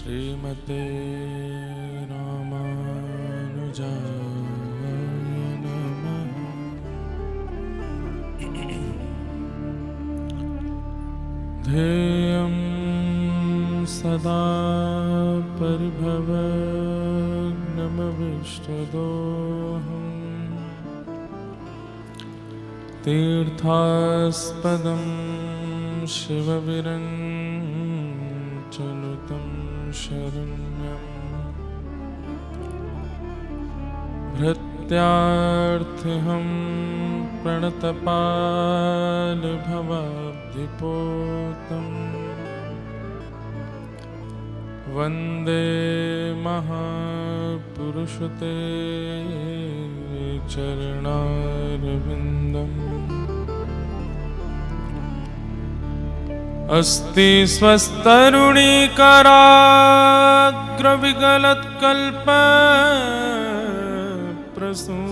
श्रीमते रामानुजाय नमः। ध्येयं सदा परिभवग्नमविष्टदोहम् तीर्थास्पदं शिवविरञ्चनुतं शरण्यम् भृत्यार्थिहं प्रणतपालभवाब्धिपोतम् वन्दे महापुरुषते चरणारविन्दम्। अस्ति स्वस्तरुणीकराग्रविगलत्कल्प प्रसूनाप्लुतम्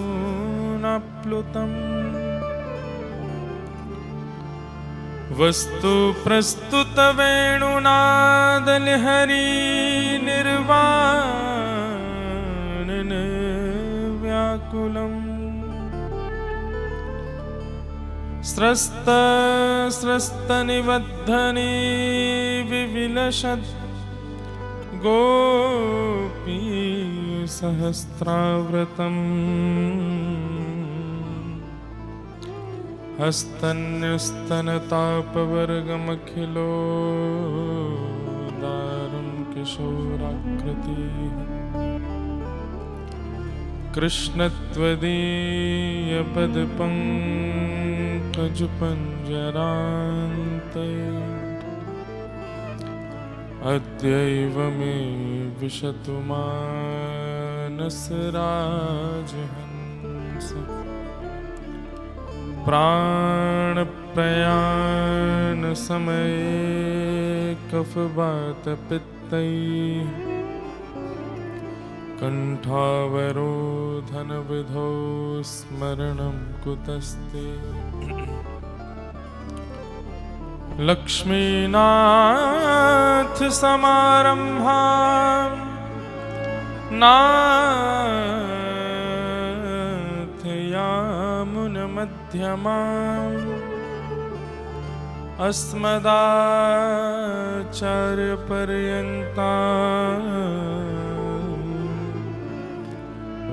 वस्तु प्रस्तुत वेणुनादलहरी निर्वाणन व्याकुलम् स्रस्त स्रस्त निबद्धनी विविलसत् गोपी सहस्राव्रतम् हस्तन्यस्तनतापवर्गमखिलो दारुं किशोराकृतिः कृष्णत्वदीयपदपङ्कजपञ्जरान्ते अद्यैव मे विशतु मानसराजहंस। प्राणप्रयाण समये कफवातपित्तैः कण्ठावरोधनविधौ स्मरणं कुतस्ते। लक्ष्मीनाथ समारम्भां नाथयामुनमध्यमाम् अस्मदाचार्यपर्यन्तां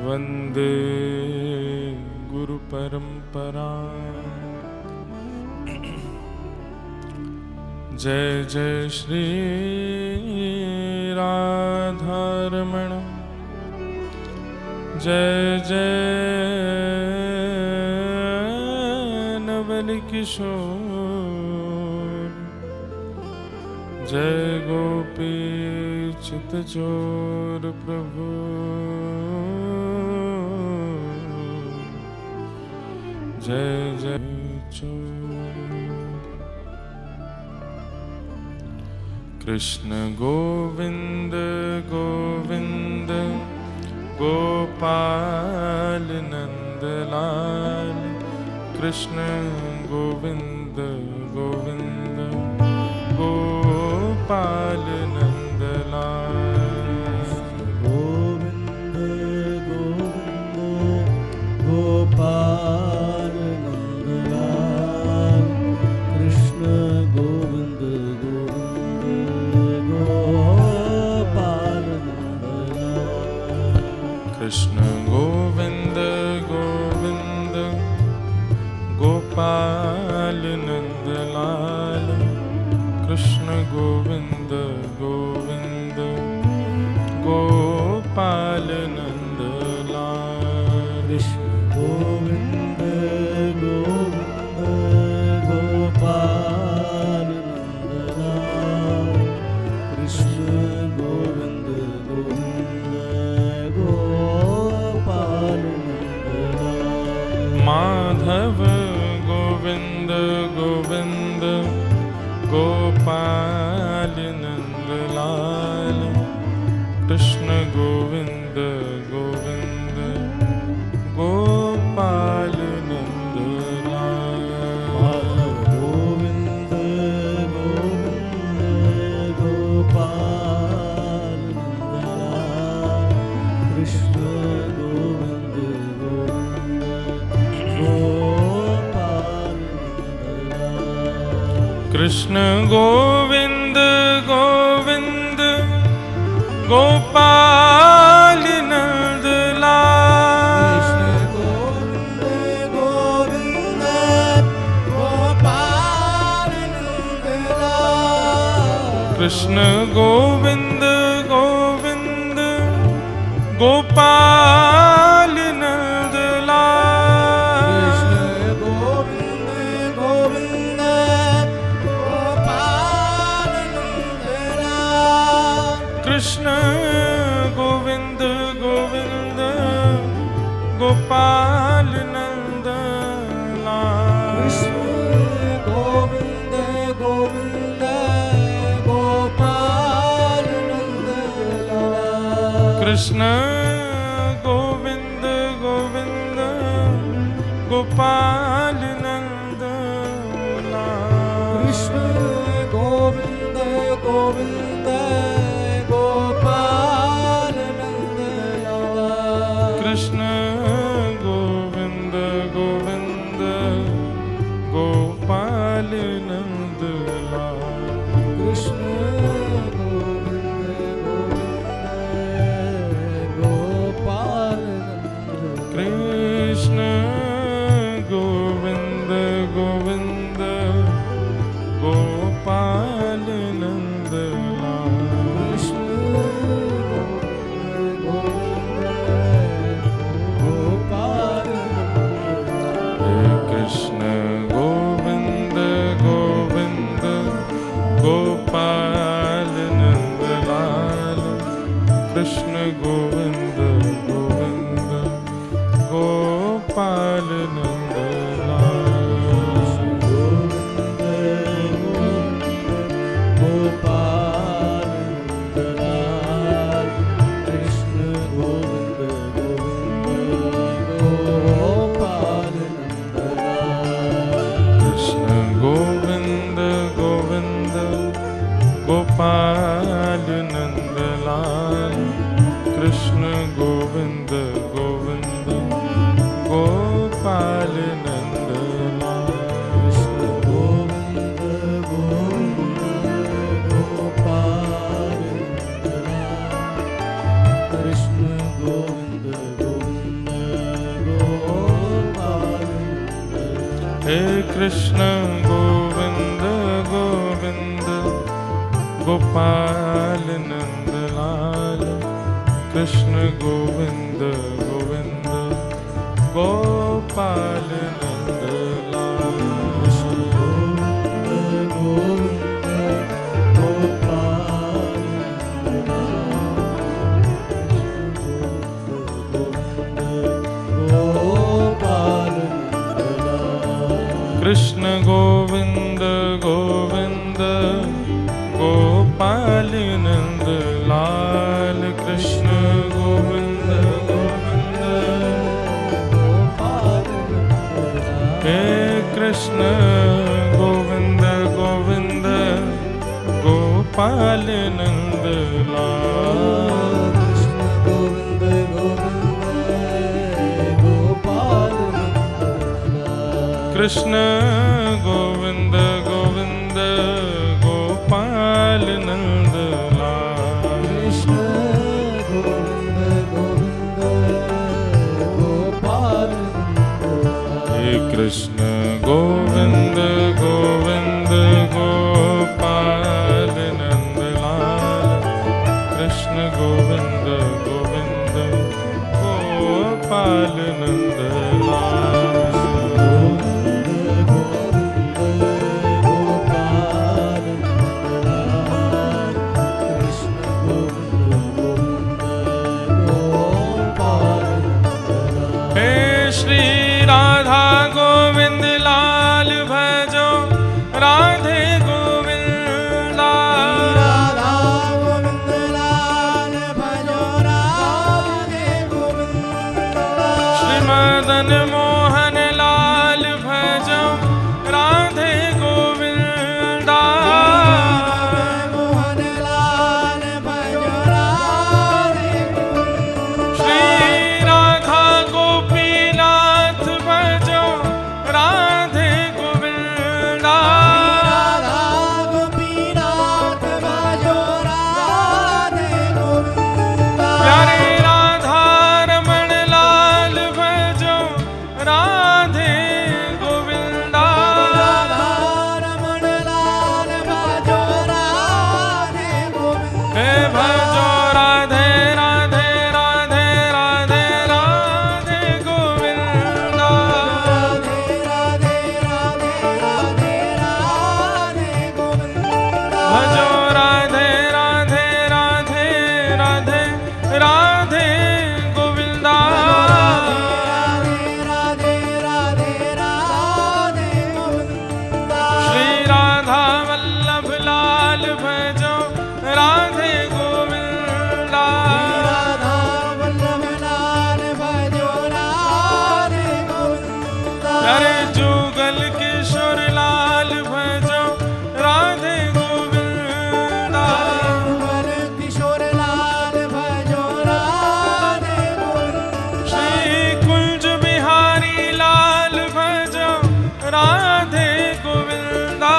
वन्दे गुरुपरम्पराम्। जय जय श्री राधारमण जय जय नवलकिशोर जय गोपी चितचोर प्रभु जय जय चोर। कृष्ण गोविंद गोविंद गोपाल नंदलाल कृष्ण गोविंद गोविंद गोपाल नंदलाल गोविंद गोविंद गोपाल नंदलाल कृष्ण गोविंद कृष्ण गोविंद गोविंद गोपाल नंदलाल कृष्ण गोविंद गोविंद गोपाल नंदलाल कृष्ण गोविंद गोविंद गोपाल नंदलाल कृष्ण गोविंद गोविंद गोपाल नंदलाल। माधव गोविंद गोविंद गोपाल नंदलाल कृष्ण गोविंद गोविंद गोपाल नंदलाल। गोविंद गोविंद गोपाल कृष्ण गोविंद गोविंद गोपाल नंद लाल। कृष्ण गोविंद गोविंद गोपाल नंद लाल। कृष्ण गोविंद गोविंद गोपाल नंद लाल। कृष्ण गोविंद गोविंद गोपाल नंद लाल। कृष्ण गोविंद गोविंद गोपाल नंद लाल। कृष्ण गोविंद गोविंद गोपाल नंद लाल। कृष्ण गोविंद गोविंद गोपाल नंद कृष्ण गोविंद गोविंद गोपाल नंद लाल। कृष्ण गोविंद गोविंद गोपाल नंद लाल। कृष्ण गोविंद गोविंद गोपाल नंद लाल। कृष्ण गोविंद गोविंद गोपाल नंद लाल। कृष्ण गोविंद गोविंद गोपाल नंद लाल। कृष्ण गोविंद गोविंद गोपाल नंद लाल। हे कृष्ण गोविंद गोविंद गोपाल नंद लाल। कृष्ण गोविंद गोविंद गोपाल नंद लाल। कृष्ण गोविंद गोविंद गोपाल नंद लाल। कृष्ण गोविंद गोविंद हे कृष्ण गोविंद गोविंद गोपाल नंद लाल। कृष्ण गोविंद गोविंद गोपाल नंद लाल। हे कृष्ण गोविंद गोविंद गोपाल नंद लाल। कृष्ण गोविंद गोविंद गोपाल नंद लाल। श्री राधा गोविंद लाल भजो। राधे गोविंदा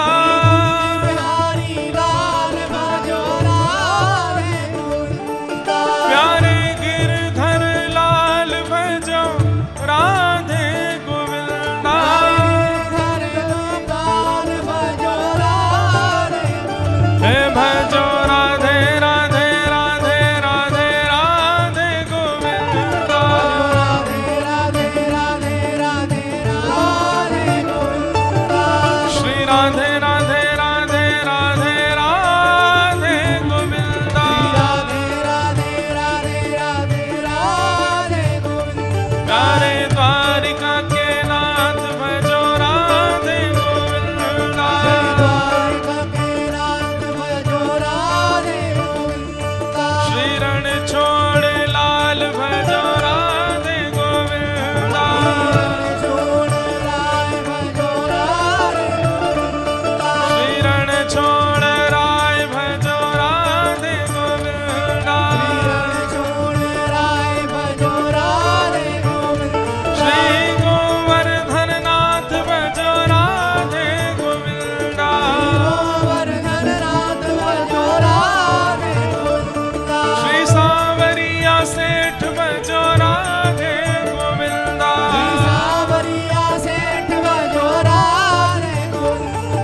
बिहारी लाल भजो राधे गोविंदा प्यारे गिरधर लाल भजो राधे गोविंदा हे भजो राधे राधे राधे राधे राधे गोविंदा श्री राधे राधे राधे राधे राधे गोविंदा प्यारे द्वारिका के नाथ भजो राधे गोविंदा श्री रण छोड़ लाल भजो राधे गोविंदा श्री रण छोड़ राय भजो राधे गोविंदा श्री गोवर्धन नाथ भजो राधे गोविंदा श्री सांवरिया सेठ भजो राधे गोविंदा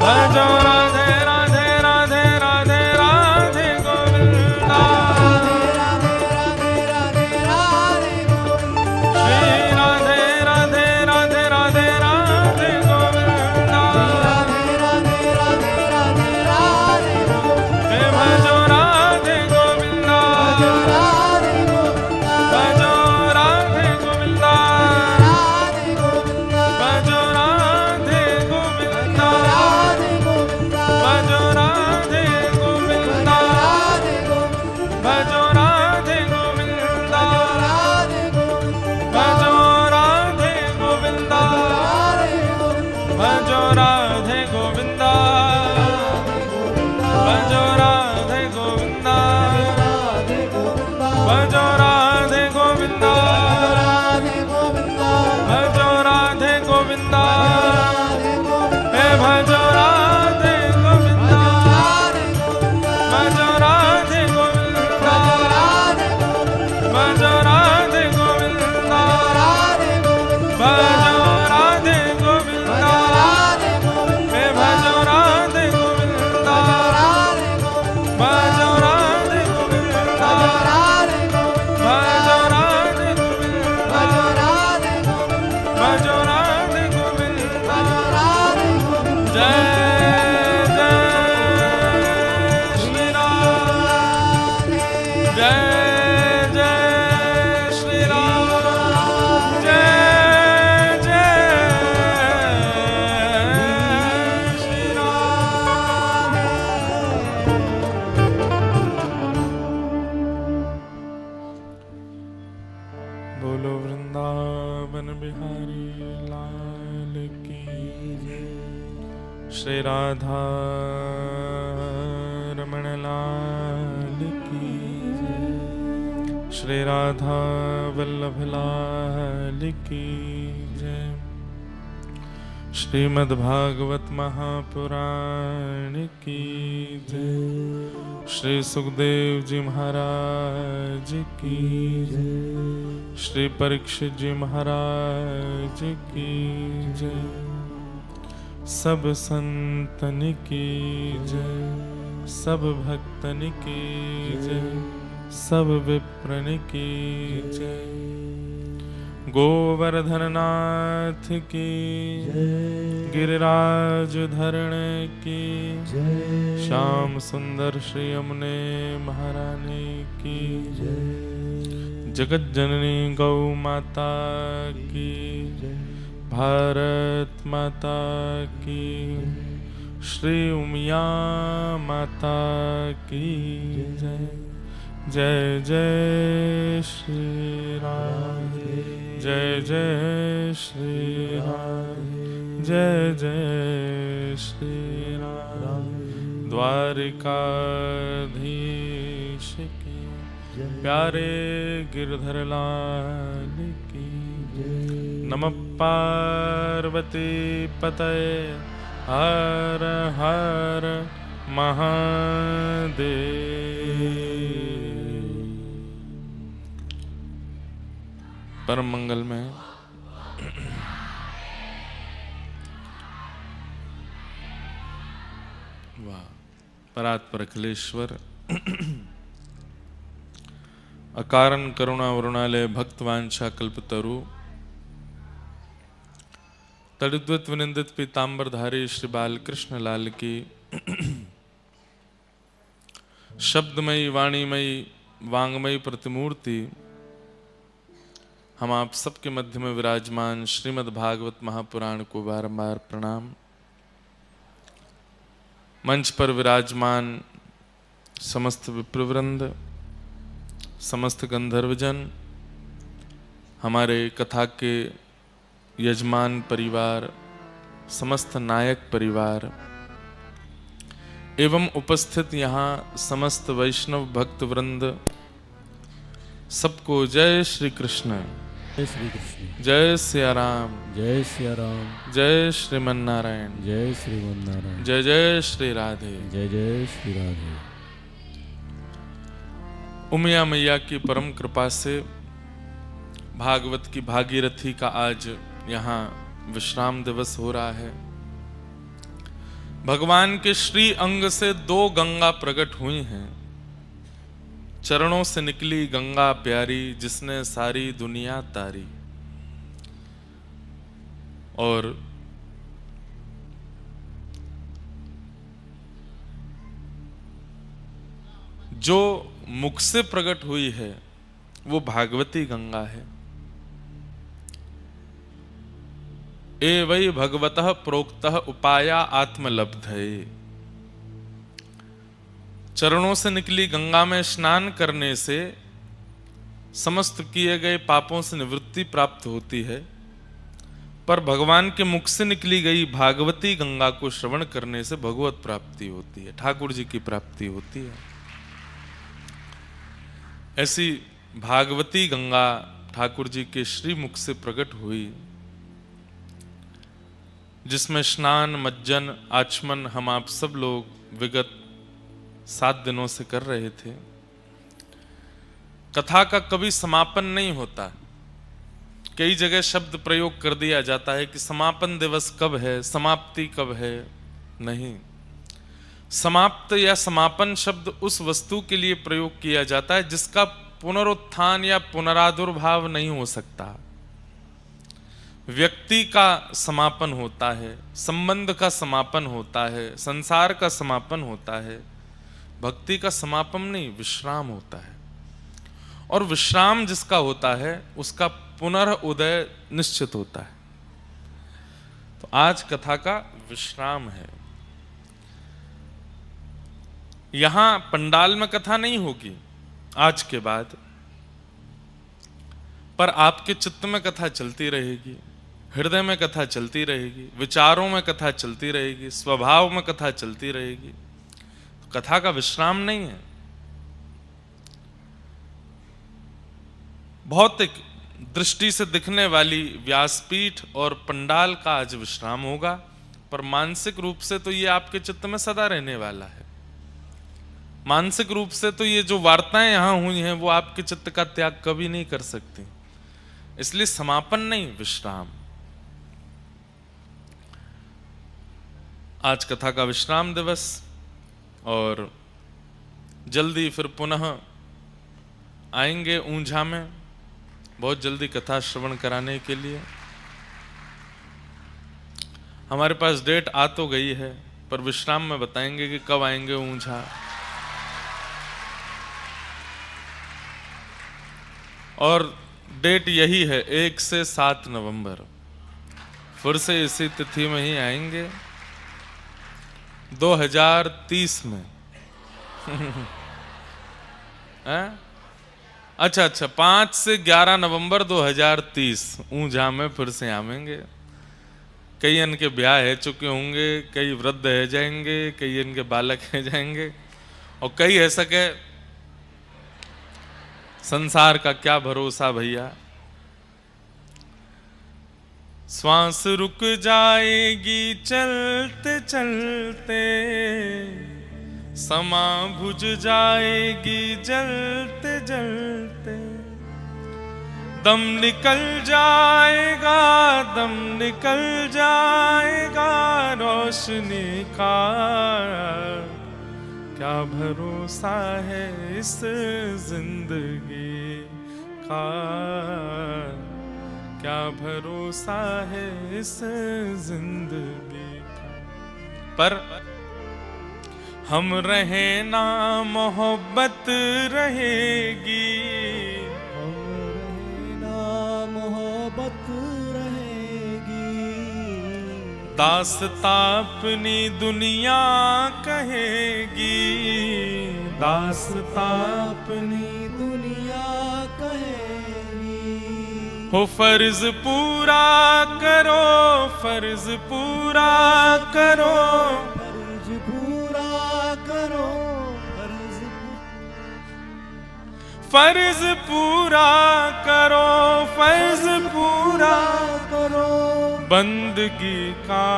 भजो राधे राधे राधे राधे राधे गोविंदा श्री राधे राधे राधे राधे राधे गोविंदा हे भजो राधे गोविंदा भजो राधे गोविंदा भजो राधे गोविंदा भजो राधे गोविंदा भजो राधे गोविंदा भजो राधे गोविंदा भजो राधे गोविंदा भजो राधे गोविंदा भजो राधे गोविंदा भजो राधे गोविंदा हे भजो राधे गोविंदा भजो राधे गोविंदा भजो राधे गोविंदा भजो राधे गोविंदा हे भजो राधे गोविंदा भजो राधे गोविंदा भजो राधे गोविंदा भजो राधे गोविंदा जय जय श्री राम जय जय श्री राम जय जय श्री राम बोलो वृंदावन बिहारी लाल की श्री राधा रमण लाल की श्री राधा वल्लभ लाल की जय श्रीमद्भागवत महापुराण की जय श्री सुखदेव जी महाराज की जय श्री परीक्षित जी महाराज की जय सब संतन की जय सब भक्तन की जय सब विप्रन की जय गोवर्धन नाथ की गिरिराज धरण की श्याम सुंदर श्री यमुने महारानी की जगत जननी गौ माता की भारत माता की श्री उमिया माता की जय जय जय श्री राम जय जय श्री राम जय जय श्री राम द्वारिकाधीश की प्यारे गिरधर लाल की नमः पार्वती पतये हर हर महादेव। परम मंगल में वाह परात्पर अखिलेश्वर अकारण करुणा वरुणालय भक्तवांछा कल्पतरु तड़िद्वत विनिंदित पीतांबरधारी श्री बालकृष्ण लाल की शब्दमयी वाणीमयी वांगमयी प्रतिमूर्ति हम आप सबके मध्य में विराजमान श्रीमद् भागवत महापुराण को बारंबार प्रणाम। मंच पर विराजमान समस्त विप्रवृंद, समस्त गंधर्वजन, हमारे कथा के यजमान परिवार, समस्त नायक परिवार एवं उपस्थित यहाँ समस्त वैष्णव भक्त वृंद, सबको जय श्री कृष्ण। जय श्री कृष्ण। जय सिया राम। जय सिया राम। जय श्रीमन नारायण। जय श्रीमन नारायण। जय जय श्री राधे। जय जय श्री राधे। उमिया मैया की परम कृपा से भागवत की भागीरथी का आज यहाँ विश्राम दिवस हो रहा है। भगवान के श्री अंग से 2 गंगा प्रकट हुई हैं। चरणों से निकली गंगा प्यारी, जिसने सारी दुनिया तारी। और जो मुख से प्रकट हुई है वो भागवती गंगा है। ए वै भगवतः प्रोक्तः उपाया आत्मलब्धये। चरणों से निकली गंगा में स्नान करने से समस्त किए गए पापों से निवृत्ति प्राप्त होती है, पर भगवान के मुख से निकली गई भागवती गंगा को श्रवण करने से भगवत प्राप्ति होती है, ठाकुर जी की प्राप्ति होती है। ऐसी भागवती गंगा ठाकुर जी के श्री मुख से प्रकट हुई, जिसमें स्नान मज्जन आचमन हम आप सब लोग विगत 7 दिनों से कर रहे थे। कथा का कभी समापन नहीं होता। कई जगह शब्द प्रयोग कर दिया जाता है कि समापन दिवस कब है, समाप्ति कब है। नहीं, समाप्त या समापन शब्द उस वस्तु के लिए प्रयोग किया जाता है जिसका पुनरुत्थान या पुनरादुर्भाव नहीं हो सकता। व्यक्ति का समापन होता है, संबंध का समापन होता है, संसार का समापन होता है। भक्ति का समापन नहीं, विश्राम होता है। और विश्राम जिसका होता है उसका पुनर्उदय निश्चित होता है। तो आज कथा का विश्राम है। यहां पंडाल में कथा नहीं होगी आज के बाद, पर आपके चित्त में कथा चलती रहेगी, हृदय में कथा चलती रहेगी, विचारों में कथा चलती रहेगी, स्वभाव में कथा चलती रहेगी। कथा का विश्राम नहीं है। भौतिक दृष्टि से दिखने वाली व्यासपीठ और पंडाल का आज विश्राम होगा, पर मानसिक रूप से तो ये आपके चित्त में सदा रहने वाला है। मानसिक रूप से तो ये जो वार्ताएं यहां हुई हैं वो आपके चित्त का त्याग कभी नहीं कर सकती। इसलिए समापन नहीं, विश्राम। आज कथा का विश्राम दिवस, और जल्दी फिर पुनः आएंगे ऊंझा में बहुत जल्दी कथा श्रवण कराने के लिए। हमारे पास डेट आ तो गई है, पर विश्राम में बताएंगे कि कब आएंगे ऊंझा। और डेट यही है, 1 से 7 नवंबर। फिर से इसी तिथि में ही आएंगे 2030 में। अच्छा, 5 से 11 नवंबर 2030 ऊंझा में फिर से आवेंगे। कई इनके ब्याह है चुके होंगे, कई वृद्ध है जाएंगे, कई इनके बालक है जाएंगे, और कई ऐसा के संसार का क्या भरोसा भैया। श्वास रुक जाएगी चलते चलते, समा बुझ जाएगी जलते जलते, दम निकल जाएगा, दम निकल जाएगा रोशनी का, क्या भरोसा है इस जिंदगी का, क्या भरोसा है इस जिंदगी का। पर हम रहे ना मोहब्बत रहेगी, दास्तां अपनी दुनिया कहेगी, दास्तां अपनी दुनिया कहेगी। हो फर्ज पूरा करो, फर्ज पूरा करो, फर्ज पूरा करो, फर्ज पूरा करो, फर्ज पूरा करो, बंदगी का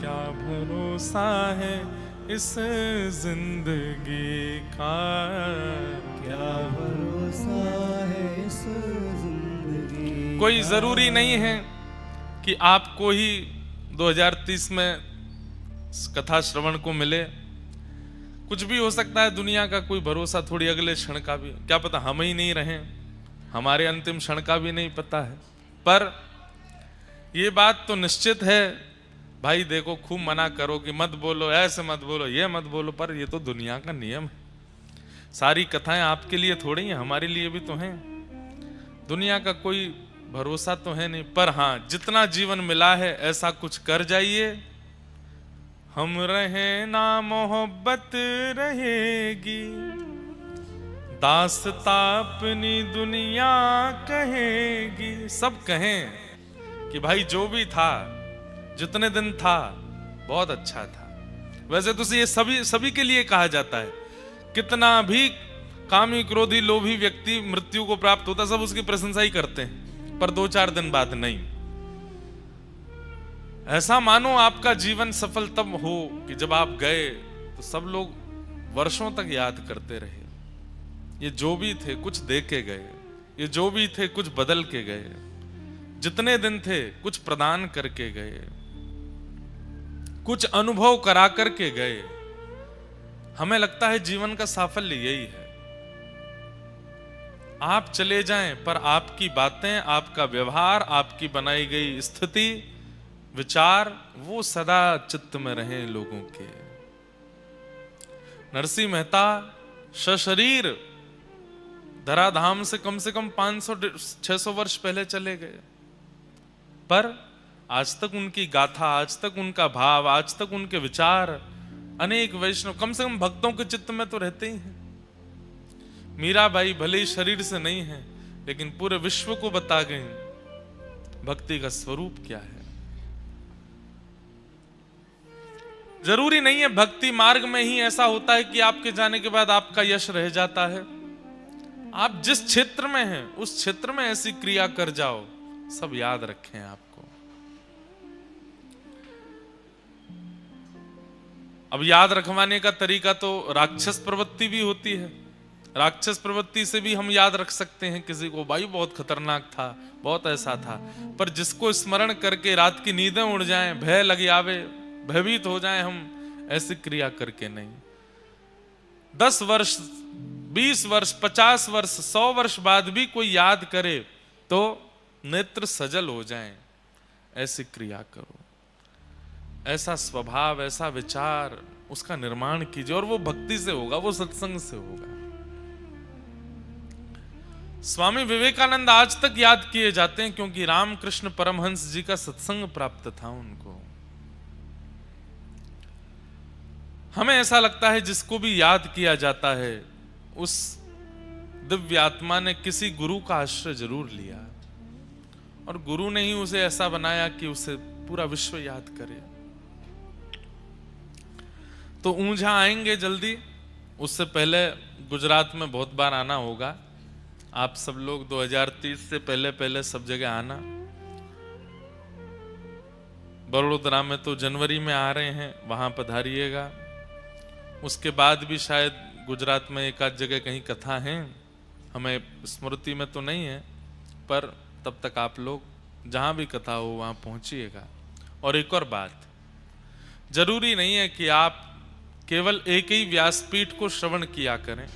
क्या भरोसा है इस जिंदगी का, क्या भरोसा है इस जिंदगी। कोई जरूरी नहीं है कि आपको ही 2030 में कथा श्रवण को मिले, कुछ भी हो सकता है। दुनिया का कोई भरोसा थोड़ी, अगले क्षण का भी क्या पता, हम ही नहीं रहें, हमारे अंतिम क्षण का भी नहीं पता है। पर ये बात तो निश्चित है भाई, देखो खूब मना करो कि मत बोलो, ऐसे मत बोलो, ये मत बोलो, पर ये तो दुनिया का नियम है। सारी कथाएं आपके लिए थोड़ी हैं, हमारे लिए भी तो हैं। दुनिया का कोई भरोसा तो है नहीं, पर हाँ जितना जीवन मिला है ऐसा कुछ कर जाइए। हम रहे ना मोहब्बत रहेगी, दास्तां अपनी दुनिया कहेगी। सब कहें कि भाई जो भी था, जितने दिन था, बहुत अच्छा था। वैसे तो ये सभी के लिए कहा जाता है। कितना भी कामी क्रोधी लोभी व्यक्ति मृत्यु को प्राप्त होता, सब उसकी प्रशंसा ही करते हैं, पर 2-4 दिन बाद नहीं। ऐसा मानो आपका जीवन सफल तब हो कि जब आप गए तो सब लोग वर्षों तक याद करते रहे। ये जो भी थे कुछ दे के गए, ये जो भी थे कुछ बदल के गए, जितने दिन थे कुछ प्रदान करके गए, कुछ अनुभव करा करके गए। हमें लगता है जीवन का साफल्य यही है, आप चले जाएं पर आपकी बातें, आपका व्यवहार, आपकी बनाई गई स्थिति, विचार, वो सदा चित्त में रहे लोगों के। नरसिंह मेहता सशरीर धराधाम से कम 500-600 वर्ष पहले चले गए, पर आज तक उनकी गाथा, आज तक उनका भाव, आज तक उनके विचार अनेक वैष्णव, कम से कम भक्तों के चित्त में तो रहते ही हैं। मीराबाई भले ही शरीर से नहीं है, लेकिन पूरे विश्व को बता गए भक्ति का स्वरूप क्या है। जरूरी नहीं है भक्ति मार्ग में ही ऐसा होता है कि आपके जाने के बाद आपका यश रह जाता है। आप जिस क्षेत्र में हैं उस क्षेत्र में ऐसी क्रिया कर जाओ, सब याद रखें आपको। अब याद रखवाने का तरीका तो राक्षस प्रवृत्ति भी होती है। राक्षस प्रवृत्ति से भी हम याद रख सकते हैं किसी को, भाई बहुत खतरनाक था, बहुत ऐसा था। पर जिसको स्मरण करके रात की नींदें उड़ जाएं, भय लग आवे, भयभीत हो जाएं हम, ऐसी क्रिया करके नहीं। 10 वर्ष, 20 वर्ष, 50 वर्ष, 100 वर्ष बाद भी कोई याद करे तो नेत्र सजल हो जाएं, ऐसी क्रिया करो। ऐसा स्वभाव, ऐसा विचार, उसका निर्माण कीजिए, और वो भक्ति से होगा, वो सत्संग से होगा। स्वामी विवेकानंद आज तक याद किए जाते हैं क्योंकि रामकृष्ण परमहंस जी का सत्संग प्राप्त था उनको। हमें ऐसा लगता है जिसको भी याद किया जाता है उस दिव्य आत्मा ने किसी गुरु का आश्रय जरूर लिया, और गुरु ने ही उसे ऐसा बनाया कि उसे पूरा विश्व याद करे। तो ऊंझा आएंगे जल्दी, उससे पहले गुजरात में बहुत बार आना होगा। आप सब लोग 2030 से पहले पहले सब जगह आना। बड़ोदरा में तो जनवरी में आ रहे हैं, वहां पधारिएगा। उसके बाद भी शायद गुजरात में एक आध जगह कहीं कथा है, हमें स्मृति में तो नहीं है, पर तब तक आप लोग जहां भी कथा हो वहां पहुंचिएगा। और एक और बात, जरूरी नहीं है कि आप केवल एक ही व्यासपीठ को श्रवण किया करें।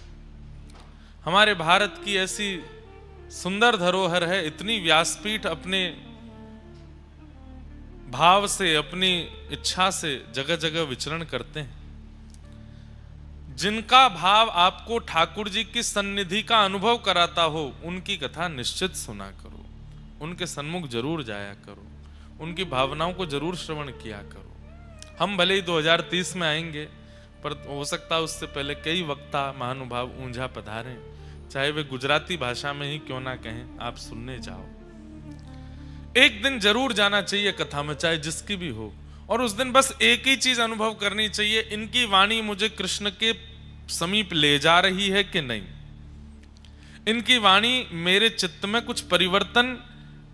हमारे भारत की ऐसी सुंदर धरोहर है, इतनी व्यासपीठ अपने भाव से, अपनी इच्छा से जगह जगह विचरण करते हैं। जिनका भाव आपको ठाकुर जी की सन्निधि का अनुभव कराता हो, उनकी कथा निश्चित सुना करो, उनके सन्मुख जरूर जाया करो, उनकी भावनाओं को जरूर श्रवण किया करो। हम भले ही 2030 में आएंगे, पर हो सकता है उससे पहले कई वक्ता महानुभाव ऊंझा पधारें, चाहे वे गुजराती भाषा में ही क्यों ना कहें, आप सुनने जाओ। एक दिन जरूर जाना चाहिए कथा में, चाहे जिसकी भी हो, और उस दिन बस एक ही चीज अनुभव करनी चाहिए, इनकी वाणी मुझे कृष्ण के समीप ले जा रही है कि नहीं, इनकी वाणी मेरे चित्त में कुछ परिवर्तन,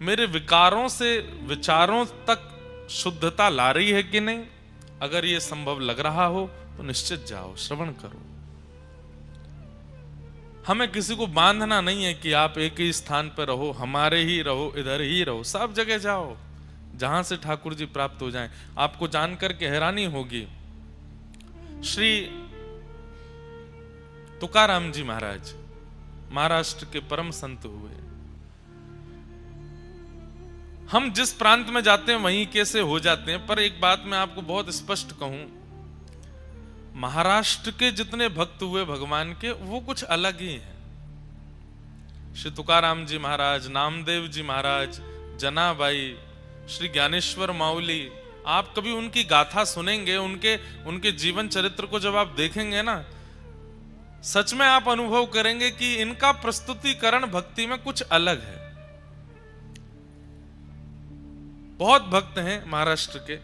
मेरे विकारों से विचारों तक शुद्धता ला रही है कि नहीं। अगर ये संभव लग रहा हो तो निश्चित जाओ, श्रवण करो। हमें किसी को बांधना नहीं है कि आप एक ही स्थान पर रहो, हमारे ही रहो, इधर ही रहो, सब जगह जाओ जहां से ठाकुर जी प्राप्त हो जाएं। आपको जानकर के हैरानी होगी, श्री तुकाराम जी महाराज महाराष्ट्र के परम संत हुए। हम जिस प्रांत में जाते हैं वहीं कैसे हो जाते हैं, पर एक बात मैं आपको बहुत स्पष्ट कहूं, महाराष्ट्र के जितने भक्त हुए भगवान के, वो कुछ अलग ही हैं। श्री तुकाराम जी महाराज, नामदेव जी महाराज, जनाबाई, श्री ज्ञानेश्वर माउली, आप कभी उनकी गाथा सुनेंगे, उनके जीवन चरित्र को जब आप देखेंगे ना, सच में आप अनुभव करेंगे कि इनका प्रस्तुतिकरण भक्ति में कुछ अलग है। बहुत भक्त हैं महाराष्ट्र के।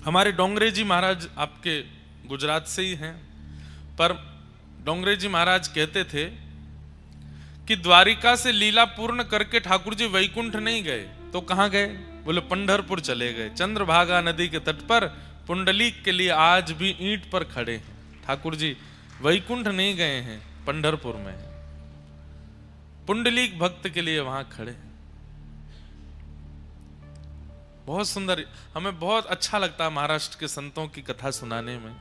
हमारे डोंगरे जी महाराज आपके गुजरात से ही हैं, पर डोंगरे जी महाराज कहते थे कि द्वारिका से लीला पूर्ण करके ठाकुर जी वैकुंठ नहीं गए, तो कहां गए? बोले पंढरपुर चले गए। चंद्रभागा नदी के तट पर पुंडलीक के लिए आज भी ईंट पर खड़े हैं। ठाकुर जी वैकुंठ नहीं गए हैं, पंढरपुर में है, पुंडलीक भक्त के लिए वहां खड़े हैं। बहुत सुंदर, हमें बहुत अच्छा लगता है महाराष्ट्र के संतों की कथा सुनाने में।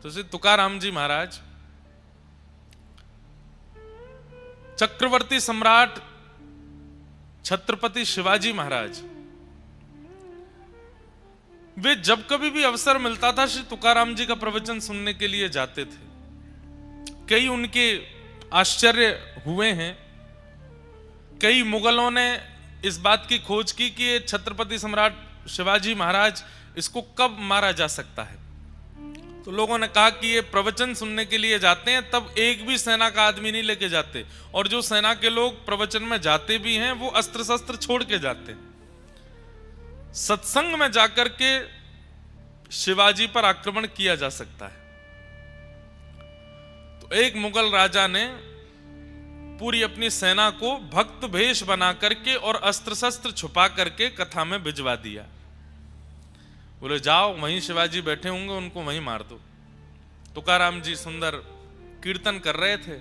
तो श्री तुकाराम जी महाराज चक्रवर्ती सम्राट छत्रपति शिवाजी महाराज, वे जब कभी भी अवसर मिलता था श्री तुकाराम जी का प्रवचन सुनने के लिए जाते थे। कई उनके आश्चर्य हुए हैं, कई मुगलों ने इस बात की खोज की कि ये छत्रपति सम्राट शिवाजी महाराज, इसको कब मारा जा सकता है। तो लोगों ने कहा कि ये प्रवचन सुनने के लिए जाते हैं, तब एक भी सेना का आदमी नहीं लेके जाते, और जो सेना के लोग प्रवचन में जाते भी हैं वो अस्त्र शस्त्र छोड़ के जाते हैं। सत्संग में जाकर के शिवाजी पर आक्रमण किया जा सकता है। तो एक मुगल राजा ने पूरी अपनी सेना को भक्त भेष बना करके और अस्त्र शस्त्र छुपा करके कथा में भिजवा दिया। बोले जाओ, वहीं शिवाजी बैठे होंगे, उनको वहीं मार दो। तुकाराम जी सुंदर कीर्तन कर रहे थे।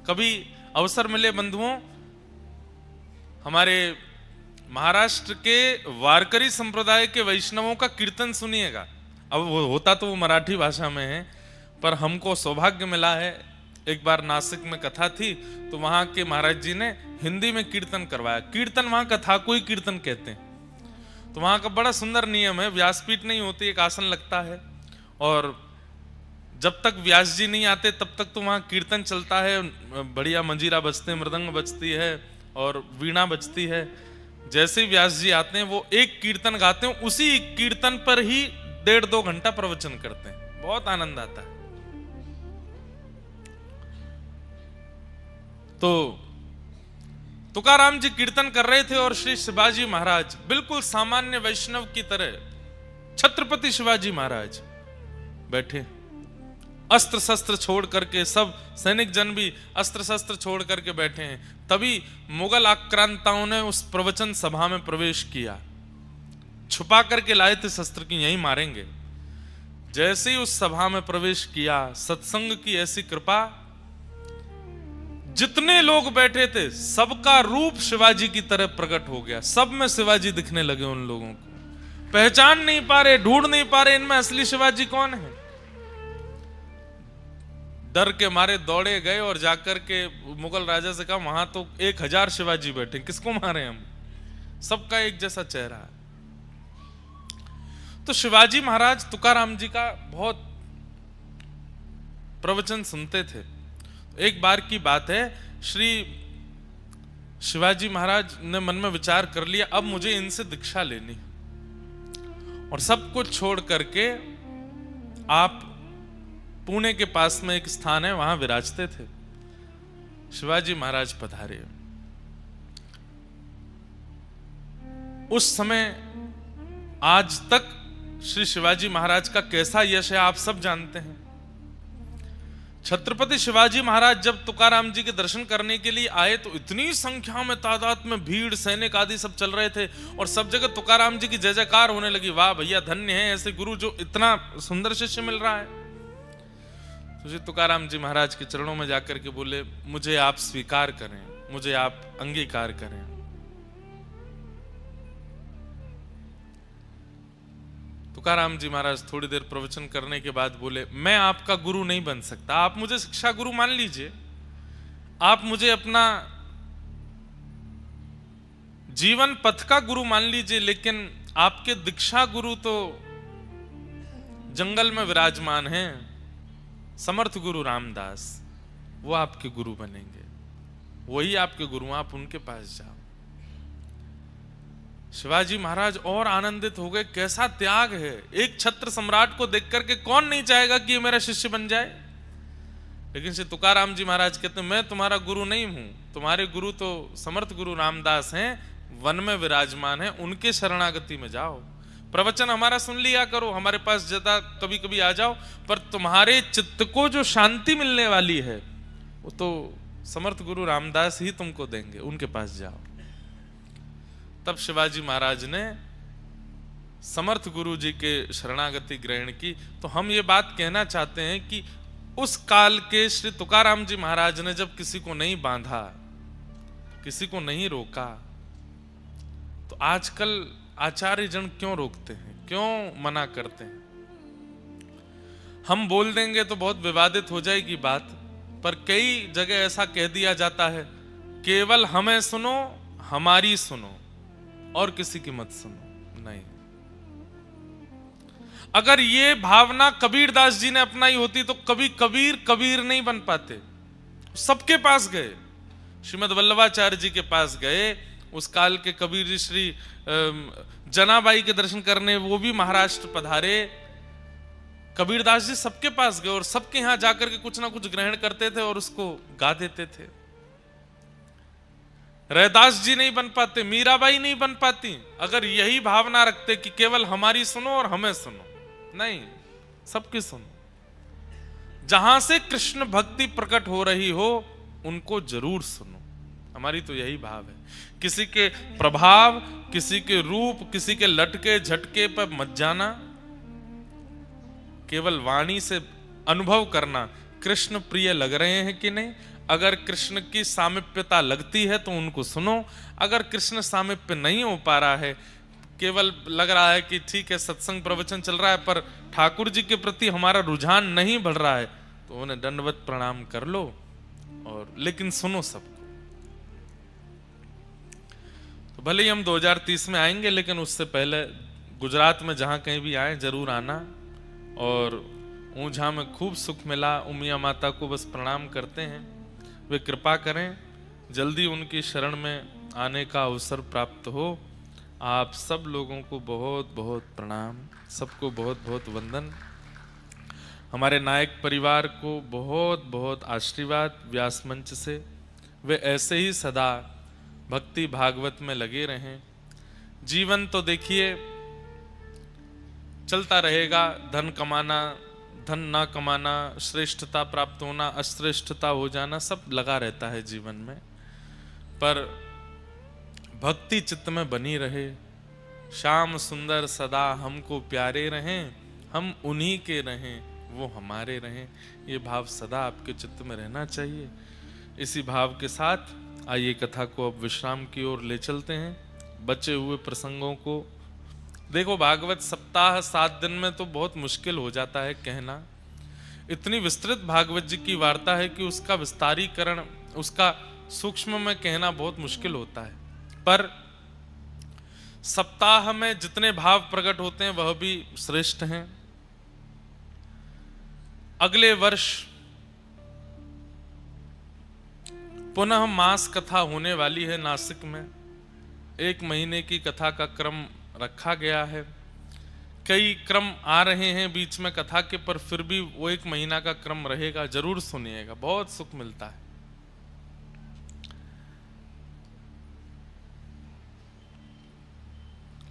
कभी अवसर मिले बंधुओं, हमारे महाराष्ट्र के वारकरी संप्रदाय के वैष्णवों का कीर्तन सुनिएगा। अब वो होता तो वो मराठी भाषा में है, पर हमको सौभाग्य मिला है, एक बार नासिक में कथा थी तो वहां के महाराज जी ने हिंदी में कीर्तन करवाया। कीर्तन वहां कथा को ही कीर्तन कहते हैं। तो वहां का बड़ा सुंदर नियम है, व्यासपीठ नहीं होती, एक आसन लगता है, और जब तक व्यास जी नहीं आते तब तक तो वहां कीर्तन चलता है। बढ़िया मंजीरा बजते, मृदंग बजती है और वीणा बजती है। जैसे ही व्यास जी आते हैं वो एक कीर्तन गाते हैं, उसी कीर्तन पर ही 1.5-2 घंटा प्रवचन करते हैं। बहुत आनंद आता है। तो तुकाराम जी कीर्तन कर रहे थे और श्री शिवाजी महाराज बिल्कुल सामान्य वैष्णव की तरह, छत्रपति शिवाजी महाराज बैठे, अस्त्र शस्त्र छोड़ करके, सब सैनिक जन भी अस्त्र शस्त्र छोड़ करके बैठे हैं। तभी मुगल आक्रांताओं ने उस प्रवचन सभा में प्रवेश किया छुपा करके लाए थे शस्त्र की यहीं मारेंगे। जैसे ही उस सभा में प्रवेश किया, सत्संग की ऐसी कृपा, जितने लोग बैठे थे सबका रूप शिवाजी की तरह प्रकट हो गया। सब में शिवाजी दिखने लगे उन लोगों को, पहचान नहीं पा रहे, ढूंढ नहीं पा रहे इनमें असली शिवाजी कौन है। डर के मारे दौड़े गए और जाकर के मुगल राजा से कहा वहां तो 1000 शिवाजी बैठे, किसको मारे हम, सबका एक जैसा चेहरा है। तो शिवाजी महाराज तुकाराम जी का बहुत प्रवचन सुनते थे। एक बार की बात है, श्री शिवाजी महाराज ने मन में विचार कर लिया अब मुझे इनसे दीक्षा लेनी, और सब कुछ छोड़ करके आप पुणे के पास में एक स्थान है वहां विराजते थे। शिवाजी महाराज पधारे। उस समय आज तक श्री शिवाजी महाराज का कैसा यश है आप सब जानते हैं। छत्रपति शिवाजी महाराज जब तुकाराम जी के दर्शन करने के लिए आए तो इतनी संख्या में, तादाद में भीड़, सैनिक आदि सब चल रहे थे और सब जगह तुकाराम जी की जय जयकार होने लगी। वाह भैया, धन्य है ऐसे गुरु जो इतना सुंदर शिष्य मिल रहा है। तो श्री तुकाराम जी महाराज के चरणों में जाकर के बोले मुझे आप स्वीकार करें, मुझे आप अंगीकार करें। तुकाराम जी महाराज थोड़ी देर प्रवचन करने के बाद बोले मैं आपका गुरु नहीं बन सकता, आप मुझे शिक्षा गुरु मान लीजिए, आप मुझे अपना जीवन पथ का गुरु मान लीजिए, लेकिन आपके दीक्षा गुरु तो जंगल में विराजमान हैं, समर्थ गुरु रामदास, वो आपके गुरु बनेंगे, वही आपके गुरु, आप उनके पास जाओ। शिवाजी महाराज और आनंदित हो गए, कैसा त्याग है। एक छत्र सम्राट को देख करके कौन नहीं चाहेगा कि ये मेरा शिष्य बन जाए। लेकिन श्री तुकाराम जी महाराज कहते हैं मैं तुम्हारा गुरु नहीं हूं, तुम्हारे गुरु तो समर्थ गुरु रामदास हैं, वन में विराजमान है, उनके शरणागति में जाओ। प्रवचन हमारा सुन लिया करो, हमारे पास ज्यादा कभी कभी आ जाओ, पर तुम्हारे चित्त को जो शांति मिलने वाली है वो तो समर्थ गुरु रामदास ही तुमको देंगे, उनके पास जाओ। तब शिवाजी महाराज ने समर्थ गुरु जी के शरणागति ग्रहण की। तो हम ये बात कहना चाहते हैं कि उस काल के श्री तुकाराम जी महाराज ने जब किसी को नहीं बांधा, किसी को नहीं रोका, तो आजकल आचार्य जन क्यों रोकते हैं, क्यों मना करते हैं। हम बोल देंगे तो बहुत विवादित हो जाएगी बात, पर कई जगह ऐसा कह दिया जाता है केवल हमें सुनो, हमारी सुनो और किसी की मत सुनो। नहीं, अगर ये भावना कबीरदास जी ने अपनाई होती तो कभी कबीर नहीं बन पाते। सबके पास गए, श्रीमद वल्लभाचार्य जी के पास गए, उस काल के कबीर जी श्री जनाबाई के दर्शन करने वो भी महाराष्ट्र पधारे। कबीरदास जी सबके पास गए और सबके यहां जाकर के कुछ ना कुछ ग्रहण करते थे और उसको गा देते थे। रैदास जी नहीं बन पाते, मीराबाई नहीं बन पाती अगर यही भावना रखते कि केवल हमारी सुनो और हमें सुनो। नहीं, सबकी सुनो। जहां से कृष्ण भक्ति प्रकट हो रही हो उनको जरूर सुनो। हमारी तो यही भाव है, किसी के प्रभाव, किसी के रूप, किसी के लटके झटके पर मत जाना, केवल वाणी से अनुभव करना कृष्ण प्रिय लग रहे हैं कि नहीं। अगर कृष्ण की सामीप्यता लगती है तो उनको सुनो, अगर कृष्ण सामीप्य नहीं हो पा रहा है, केवल लग रहा है कि ठीक है सत्संग प्रवचन चल रहा है पर ठाकुर जी के प्रति हमारा रुझान नहीं बढ़ रहा है, तो उन्हें दंडवत प्रणाम कर लो, और लेकिन सुनो सबको। तो भले ही हम 2030 में आएंगे, लेकिन उससे पहले गुजरात में जहां कहीं भी आए जरूर आना। और ऊंझा में खूब सुख मिला, उमिया माता को बस प्रणाम करते हैं, वे कृपा करें जल्दी उनकी शरण में आने का अवसर प्राप्त हो। आप सब लोगों को बहुत बहुत प्रणाम, सबको बहुत बहुत वंदन। हमारे नायक परिवार को बहुत बहुत आशीर्वाद व्यास मंच से। वे ऐसे ही सदा भक्ति भागवत में लगे रहें। जीवन तो देखिए चलता रहेगा, धन कमाना, धन ना कमाना, श्रेष्ठता प्राप्त होना, अश्रेष्ठता हो जाना, सब लगा रहता है जीवन में, पर भक्ति चित्त में बनी रहे, श्याम सुंदर सदा हमको प्यारे रहें, हम उन्हीं के रहें, वो हमारे रहें। ये भाव सदा आपके चित्त में रहना चाहिए। इसी भाव के साथ आइए कथा को अब विश्राम की ओर ले चलते हैं। बचे हुए प्रसंगों को देखो, भागवत सप्ताह 7 दिन में तो बहुत मुश्किल हो जाता है कहना। इतनी विस्तृत भागवत जी की वार्ता है कि उसका विस्तारीकरण, उसका सूक्ष्म में कहना बहुत मुश्किल होता है। पर सप्ताह में जितने भाव प्रकट होते हैं वह भी श्रेष्ठ हैं। अगले वर्ष पुनः मास कथा होने वाली है नासिक में। 1 महीने की कथा का क्रम रखा गया है। कई क्रम आ रहे हैं बीच में कथा के, पर फिर भी वो 1 महीना का क्रम रहेगा। जरूर सुनिएगा, बहुत सुख मिलता है।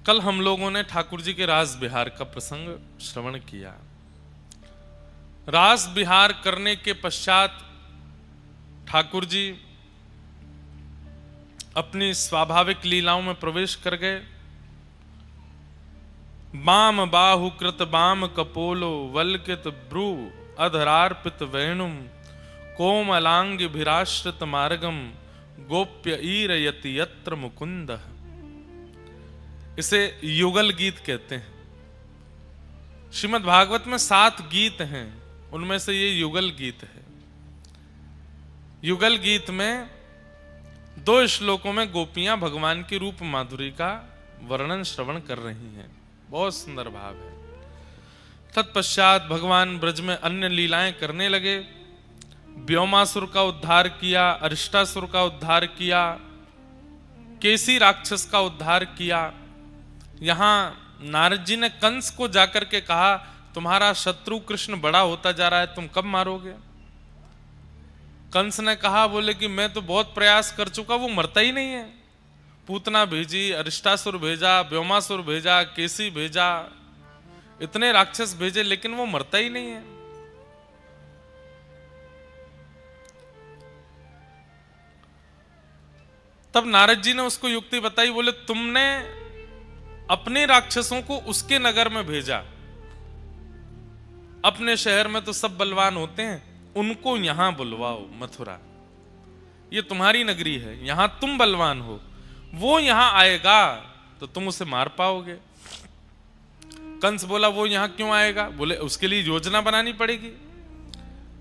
कल हम लोगों ने ठाकुर जी के रास बिहार का प्रसंग श्रवण किया। रास बिहार करने के पश्चात ठाकुर जी अपनी स्वाभाविक लीलाओं में प्रवेश कर गए। बाम बाहुकृत बाम कपोलो वल्कित ब्रू अधरार्पित वेणुम कोमलांग भिराश्रित मार्गम गोप्य ईरयति यत्र मुकुंद। इसे युगल गीत कहते हैं। श्रीमद् भागवत में 7 गीत हैं, उनमें से ये युगल गीत है। युगल गीत में 2 श्लोकों में गोपियां भगवान की रूप माधुरी का वर्णन श्रवण कर रही हैं। बहुत सुंदर भाव है। तत्पश्चात भगवान ब्रज में अन्य लीलाएं करने लगे। व्योमासुर का उद्धार किया, अरिष्टासुर का उद्धार किया, केसी राक्षस का उद्धार किया। यहां नारद जी ने कंस को जाकर के कहा, तुम्हारा शत्रु कृष्ण बड़ा होता जा रहा है, तुम कब मारोगे? कंस ने कहा, बोले कि मैं तो बहुत प्रयास कर चुका, वो मरता ही नहीं है। पूतना भेजी, अरिष्टासुर भेजा, व्योमासुर भेजा, केसी भेजा, इतने राक्षस भेजे, लेकिन वो मरता ही नहीं है। तब नारद जी ने उसको युक्ति बताई। बोले, तुमने अपने राक्षसों को उसके नगर में भेजा, अपने शहर में तो सब बलवान होते हैं, उनको यहां बुलवाओ मथुरा, ये तुम्हारी नगरी है, यहां तुम बलवान हो, वो यहां आएगा तो तुम उसे मार पाओगे। कंस बोला, वो यहां क्यों आएगा? बोले, उसके लिए योजना बनानी पड़ेगी।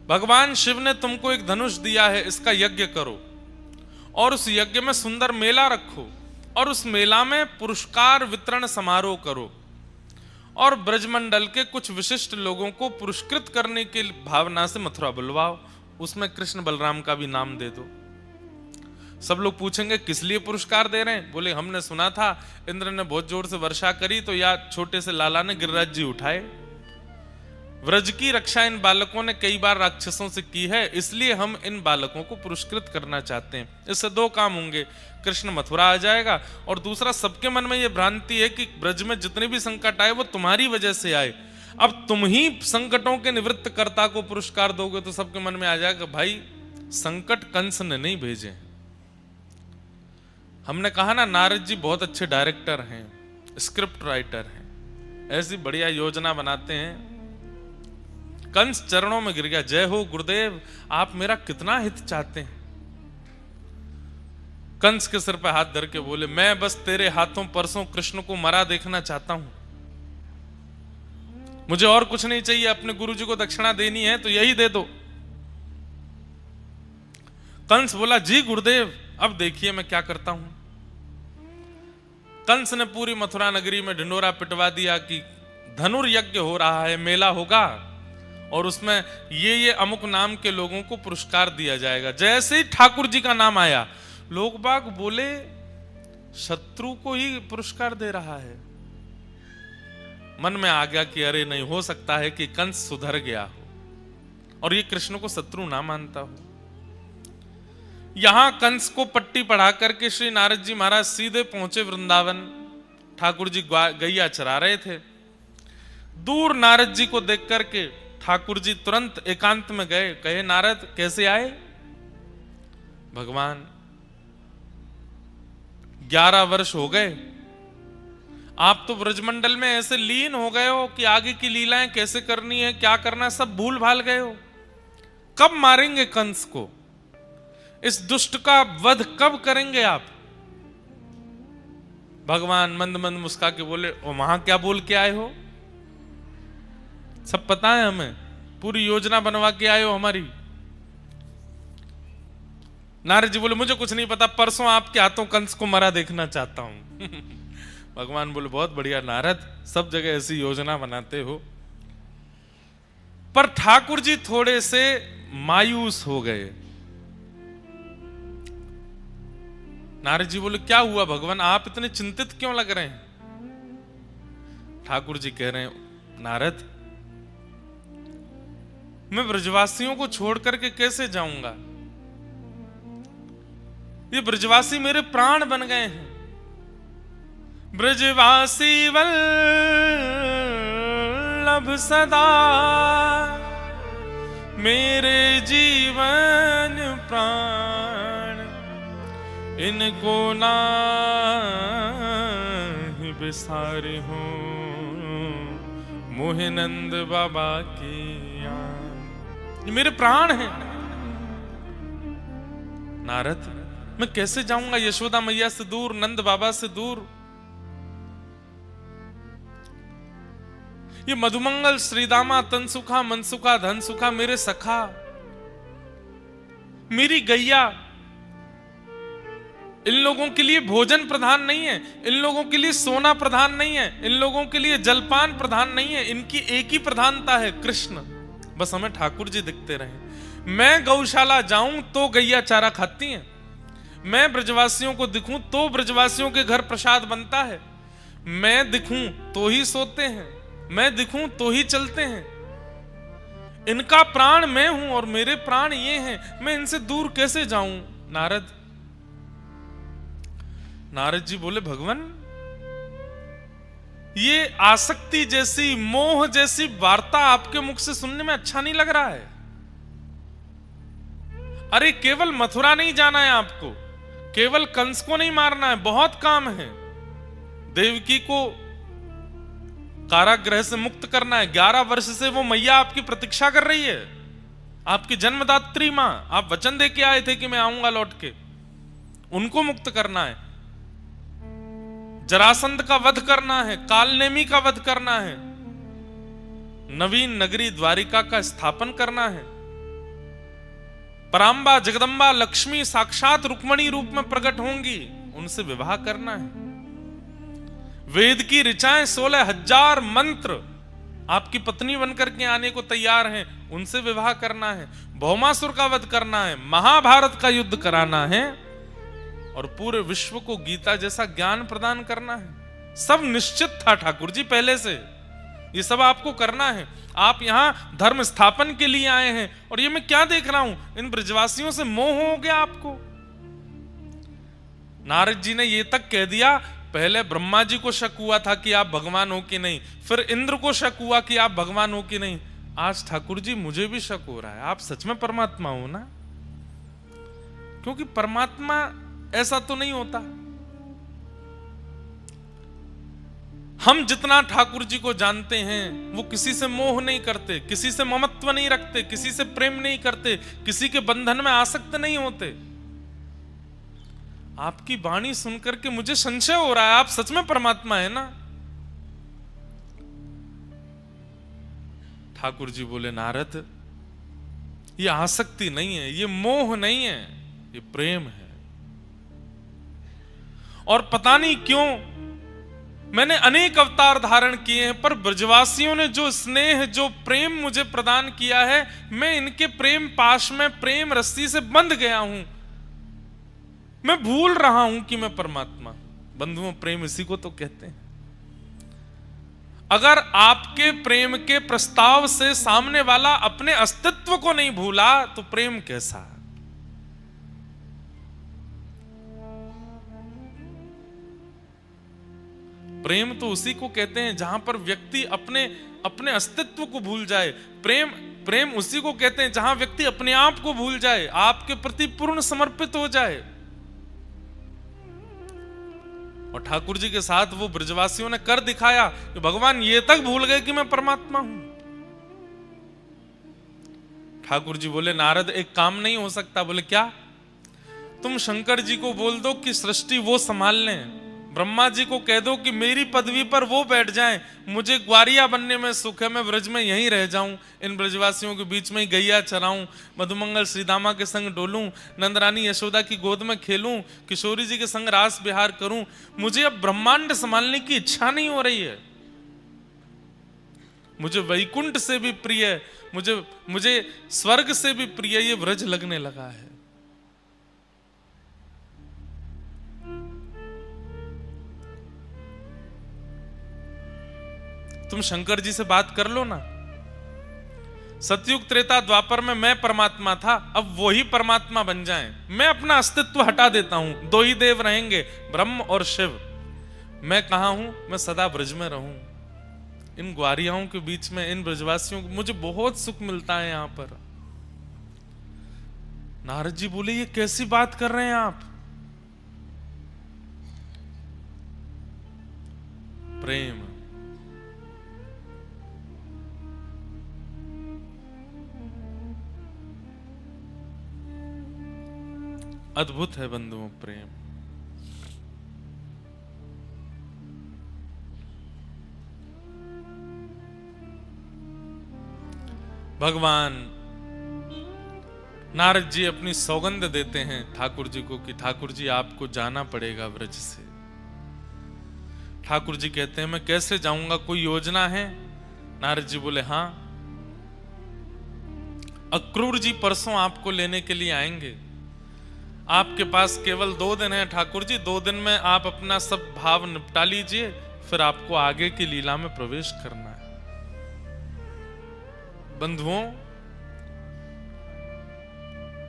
भगवान शिव ने तुमको एक धनुष दिया है, इसका यज्ञ करो और उस यज्ञ में सुंदर मेला रखो और उस मेला में पुरस्कार वितरण समारोह करो और ब्रजमंडल के कुछ विशिष्ट लोगों को पुरस्कृत करने की भावना से मथुरा बुलवाओ। उसमें कृष्ण बलराम का भी नाम दे दो। सब लोग पूछेंगे, किस लिए पुरस्कार दे रहे हैं? बोले, हमने सुना था इंद्र ने बहुत जोर से वर्षा करी तो या छोटे से लाला ने गिरिराज जी उठाए। व्रज की रक्षा इन बालकों ने कई बार राक्षसों से की है, इसलिए हम इन बालकों को पुरस्कृत करना चाहते हैं। इससे 2 काम होंगे, कृष्ण मथुरा आ जाएगा और दूसरा, सबके मन में यह भ्रांति है कि ब्रज में जितने भी संकट आए वो तुम्हारी वजह से आए। अब तुम ही संकटों के निवृत्त कर्ता को पुरस्कार दोगे तो सबके मन में आ जाएगा, भाई संकट कंस ने नहीं भेजे। हमने कहा ना, नारद जी बहुत अच्छे डायरेक्टर हैं, स्क्रिप्ट राइटर हैं, ऐसी बढ़िया योजना बनाते हैं। कंस चरणों में गिर गया, जय हो गुरुदेव, आप मेरा कितना हित चाहते हैं। कंस के सिर पर हाथ धर के बोले, मैं बस तेरे हाथों परसों कृष्ण को मरा देखना चाहता हूं, मुझे और कुछ नहीं चाहिए। अपने गुरुजी को दक्षिणा देनी है तो यही दे दो। कंस बोला, जी गुरुदेव, अब देखिए मैं क्या करता हूं। कंस ने पूरी मथुरा नगरी में ढिंडोरा पिटवा दिया कि धनुर्यज्ञ हो रहा है, मेला होगा और उसमें ये अमुक नाम के लोगों को पुरस्कार दिया जाएगा। जैसे ही ठाकुर जी का नाम आया, लोग बाग बोले, शत्रु को ही पुरस्कार दे रहा है। मन में आ गया कि अरे नहीं हो सकता है कि कंस सुधर गया हो और ये कृष्ण को शत्रु ना मानता हो। यहां कंस को पट्टी पढ़ा करके श्री नारद जी महाराज सीधे पहुंचे वृंदावन। ठाकुर जी गैया चरा रहे थे। दूर नारद जी को देख करके ठाकुर जी तुरंत एकांत में गए, कहे, नारद कैसे आए? भगवान 11 वर्ष हो गए, आप तो ब्रजमंडल में ऐसे लीन हो गए हो कि आगे की लीलाएं कैसे करनी है, क्या करना है, सब भूल भाल गए हो। कब मारेंगे कंस को? इस दुष्ट का वध कब करेंगे आप? भगवान मंद मंद मुस्का के बोले, ओ वहां क्या बोल के आए हो? सब पता है हमें, पूरी योजना बनवा के आए हो हमारी। नारद जी बोले, मुझे कुछ नहीं पता, परसों आपके हाथों कंस को मरा देखना चाहता हूं। भगवान बोले, बहुत बढ़िया नारद, सब जगह ऐसी योजना बनाते हो। पर ठाकुर जी थोड़े से मायूस हो गए। नारद जी बोले, क्या हुआ भगवान, आप इतने चिंतित क्यों लग रहे हैं? ठाकुर जी कह रहे हैं, नारद, मैं ब्रजवासियों को छोड़ करके कैसे जाऊंगा? ये ब्रजवासी मेरे प्राण बन गए हैं। ब्रजवासी वल्लभ सदा मेरे जीवन प्राण, इनको नाही बिसारे हो मोहे नंद बाबा की आन। ये मेरे प्राण हैं। नारद, मैं कैसे जाऊंगा यशोदा मैया से दूर, नंद बाबा से दूर? ये मधुमंगल, श्रीदामा, तनसुखा, मनसुखा, धनसुखा, मेरे सखा, मेरी गैया, इन लोगों के लिए भोजन प्रधान नहीं है, इन लोगों के लिए सोना प्रधान नहीं है, इन लोगों के लिए जलपान प्रधान नहीं है। इनकी एक ही प्रधानता है, कृष्ण। बस हमें ठाकुर जी दिखते रहे। मैं गौशाला जाऊं तो गैया चारा खाती हैं, मैं ब्रजवासियों को दिखूं तो ब्रजवासियों के घर प्रसाद बनता है, मैं दिखूं तो ही सोते हैं, मैं दिखूं तो ही चलते हैं। इनका प्राण मैं हूं और मेरे प्राण ये हैं, मैं इनसे दूर कैसे जाऊं? नारद जी बोले, भगवान, ये आसक्ति जैसी, मोह जैसी वार्ता आपके मुख से सुनने में अच्छा नहीं लग रहा है। अरे केवल मथुरा नहीं जाना है आपको, केवल कंस को नहीं मारना है, बहुत काम है। देवकी को कारागृह से मुक्त करना है। 11 वर्ष से वो मैया आपकी प्रतीक्षा कर रही है, आपकी जन्मदात्री मां। आप वचन दे के आए थे कि मैं आऊंगा लौट के, उनको मुक्त करना है। जरासंध का वध करना है, कालनेमी का वध करना है, नवीन नगरी द्वारिका का स्थापन करना है। परांबा, जगदंबा, लक्ष्मी साक्षात रुक्मणी रूप में प्रकट होंगी, उनसे विवाह करना है। वेद की ऋचाएं 16,000 मंत्र आपकी पत्नी बनकर के आने को तैयार हैं, उनसे विवाह करना है। भौमासुर का वध करना है, महाभारत का युद्ध कराना है और पूरे विश्व को गीता जैसा ज्ञान प्रदान करना है। सब निश्चित था ठाकुर जी पहले से, ये सब आपको करना है। आप यहां धर्म स्थापन के लिए आए हैं और ये मैं क्या देख रहा हूं, इन ब्रजवासियों से मोह हो गया आपको। नारद जी ने ये तक कह दिया, पहले ब्रह्मा जी को शक हुआ था कि आप भगवान हो कि नहीं, फिर इंद्र को शक हुआ कि आप भगवान हो कि नहीं, आज ठाकुर जी मुझे भी शक हो रहा है, आप सच में परमात्मा हो ना? क्योंकि परमात्मा ऐसा तो नहीं होता। हम जितना ठाकुर जी को जानते हैं, वो किसी से मोह नहीं करते, किसी से ममत्व नहीं रखते, किसी से प्रेम नहीं करते, किसी के बंधन में आसक्त नहीं होते। आपकी वाणी सुनकर के मुझे संशय हो रहा है, आप सच में परमात्मा है ना? ठाकुर जी बोले, नारद, ये आसक्ति नहीं है, ये मोह नहीं है, ये प्रेम है। और पता नहीं क्यों मैंने अनेक अवतार धारण किए हैं, पर ब्रजवासियों ने जो स्नेह, जो प्रेम मुझे प्रदान किया है, मैं इनके प्रेम पाश में, प्रेम रस्सी से बंध गया हूं। मैं भूल रहा हूं कि मैं परमात्मा। बंधुओं, प्रेम इसी को तो कहते हैं। अगर आपके प्रेम के प्रस्ताव से सामने वाला अपने अस्तित्व को नहीं भूला तो प्रेम कैसा? प्रेम तो उसी को कहते हैं जहां पर व्यक्ति अपने अस्तित्व को भूल जाए। प्रेम उसी को कहते हैं जहां व्यक्ति अपने आप को भूल जाए, आपके प्रति पूर्ण समर्पित हो जाए। और ठाकुर जी के साथ वो ब्रजवासियों ने कर दिखाया कि भगवान ये तक भूल गए कि मैं परमात्मा हूं। ठाकुर जी बोले नारद एक काम नहीं हो सकता। बोले क्या? तुम शंकर जी को बोल दो कि सृष्टि वो संभाल लें, ब्रह्मा जी को कह दो कि मेरी पदवी पर वो बैठ जाएं, मुझे ग्वारिया बनने में सुख है, मैं ब्रज में यहीं रह जाऊं, इन ब्रजवासियों के बीच में ही गैया चराऊं, मधुमंगल श्रीदामा के संग डोलूं, नंदरानी यशोदा की गोद में खेलूं, किशोरी जी के संग रास विहार करूं। मुझे अब ब्रह्मांड संभालने की इच्छा नहीं हो रही है। मुझे वैकुंठ से भी प्रिय, मुझे स्वर्ग से भी प्रिय ये ब्रज लगने लगा है। तुम शंकर जी से बात कर लो ना। सतयुग त्रेता द्वापर में मैं परमात्मा था, अब वो ही परमात्मा बन जाएं। मैं अपना अस्तित्व हटा देता हूं, दो ही देव रहेंगे, ब्रह्म और शिव। मैं कहां हूं? मैं सदा ब्रज में रहूं, इन ग्वारियाओं के बीच में, इन ब्रजवासियों को मुझे बहुत सुख मिलता है यहां पर। नारद जी बोले ये कैसी बात कर रहे हैं आप? प्रेम, अद्भुत है बंधुओं प्रेम। भगवान नारद जी अपनी सौगंध देते हैं ठाकुर जी को कि ठाकुर जी आपको जाना पड़ेगा ब्रज से। ठाकुर जी कहते हैं मैं कैसे जाऊंगा, कोई योजना है? नारद जी बोले हाँ, अक्रूर जी परसों आपको लेने के लिए आएंगे। आपके पास केवल 2 दिन है ठाकुर जी, 2 दिन में आप अपना सब भाव निपटा लीजिए, फिर आपको आगे की लीला में प्रवेश करना है। बंधुओं,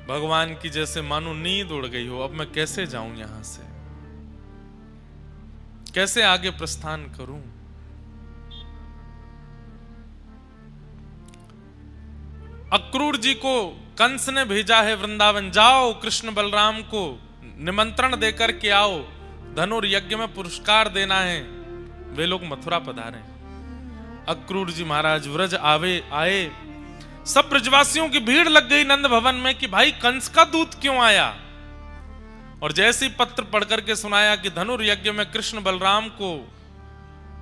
भगवान की जैसे मानो नींद उड़ गई हो, अब मैं कैसे जाऊं यहां से, कैसे आगे प्रस्थान करूं? अक्रूर जी को कंस ने भेजा है वृंदावन, जाओ कृष्ण बलराम को निमंत्रण देकर के आओ, धनुर्यज्ञ में पुरस्कार देना है। वे लोग मथुरा पधारे। अक्रूर जी महाराज व्रज आए, सब ब्रजवासियों की भीड़ लग गई नंद भवन में कि भाई कंस का दूत क्यों आया। और जैसे ही पत्र पढ़कर के सुनाया कि धनुर्यज्ञ में कृष्ण बलराम को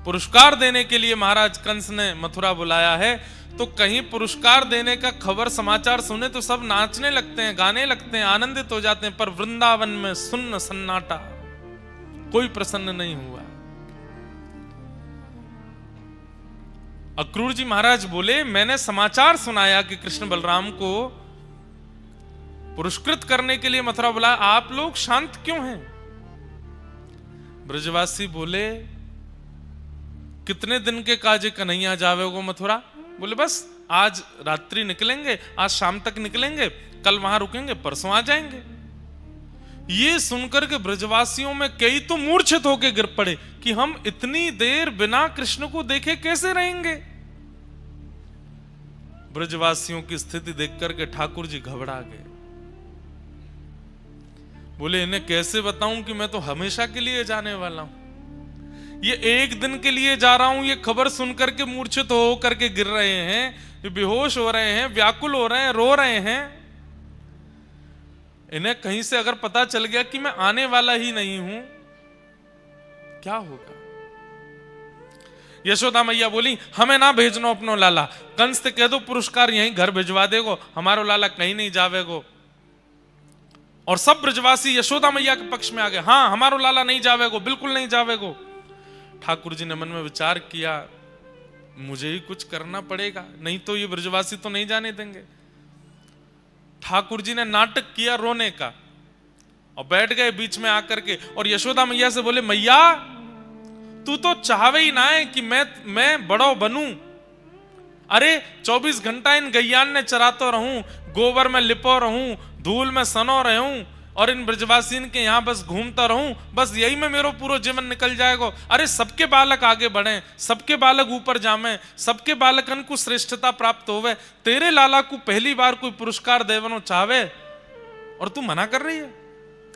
पुरस्कार देने के लिए महाराज कंस ने मथुरा बुलाया है, तो कहीं पुरस्कार देने का खबर समाचार सुने तो सब नाचने लगते हैं, गाने लगते हैं, आनंदित हो जाते हैं। पर वृंदावन में सुन्न सन्नाटा, कोई प्रसन्न नहीं हुआ। अक्रूर जी महाराज बोले मैंने समाचार सुनाया कि कृष्ण बलराम को पुरस्कृत करने के लिए मथुरा बुलाया, आप लोग शांत क्यों हैं? ब्रजवासी बोले कितने दिन के काजे कन्हैया जावेगो मथुरा? बोले बस आज रात्रि निकलेंगे, आज शाम तक निकलेंगे, कल वहां रुकेंगे, परसों आ जाएंगे। ये सुनकर के ब्रजवासियों में कई तो मूर्छित होकर गिर पड़े कि हम इतनी देर बिना कृष्ण को देखे कैसे रहेंगे। ब्रजवासियों की स्थिति देखकर के ठाकुर जी घबरा गए। बोले इन्हें कैसे बताऊं कि मैं तो हमेशा के लिए जाने वाला हूं, ये एक दिन के लिए जा रहा हूं। ये खबर सुनकर के मूर्छित हो करके गिर रहे हैं, ये बेहोश हो रहे हैं, व्याकुल हो रहे हैं, रो रहे हैं। इन्हें कहीं से अगर पता चल गया कि मैं आने वाला ही नहीं हूं, क्या होगा? यशोदा मैया बोली हमें ना भेजनो अपनो लाला, कंस से कह दो पुरस्कार यहीं घर भिजवा देगो, हमारो लाला कहीं नहीं जावेगो। और सब ब्रजवासी यशोदा मैया के पक्ष में आ गए, हाँ हमारो लाला नहीं जावेगो, बिल्कुल नहीं जावेगो। ठाकुर जी ने मन में विचार किया मुझे ही कुछ करना पड़ेगा, नहीं तो ये ब्रजवासी तो नहीं जाने देंगे। ठाकुर जी ने नाटक किया रोने का और बैठ गए बीच में आकर के और यशोदा मैया से बोले मैया तू तो चाहवे ही ना है कि मैं बड़ो बनूं। अरे 24 घंटा इन गैयान ने चरातो रहूं, गोबर में लिपो रहूं, धूल में सनो रहूं और इन ब्रजवासीन के यहां बस घूमता रहूं, बस यही में मेरो पूरा जीवन निकल जाएगा। अरे सबके बालक आगे बढ़े, सबके बालक ऊपर जामे, सबके बालकन को श्रेष्ठता प्राप्त होवे, तेरे लाला को पहली बार कोई पुरस्कार देवनो चाहे और तू मना कर रही है।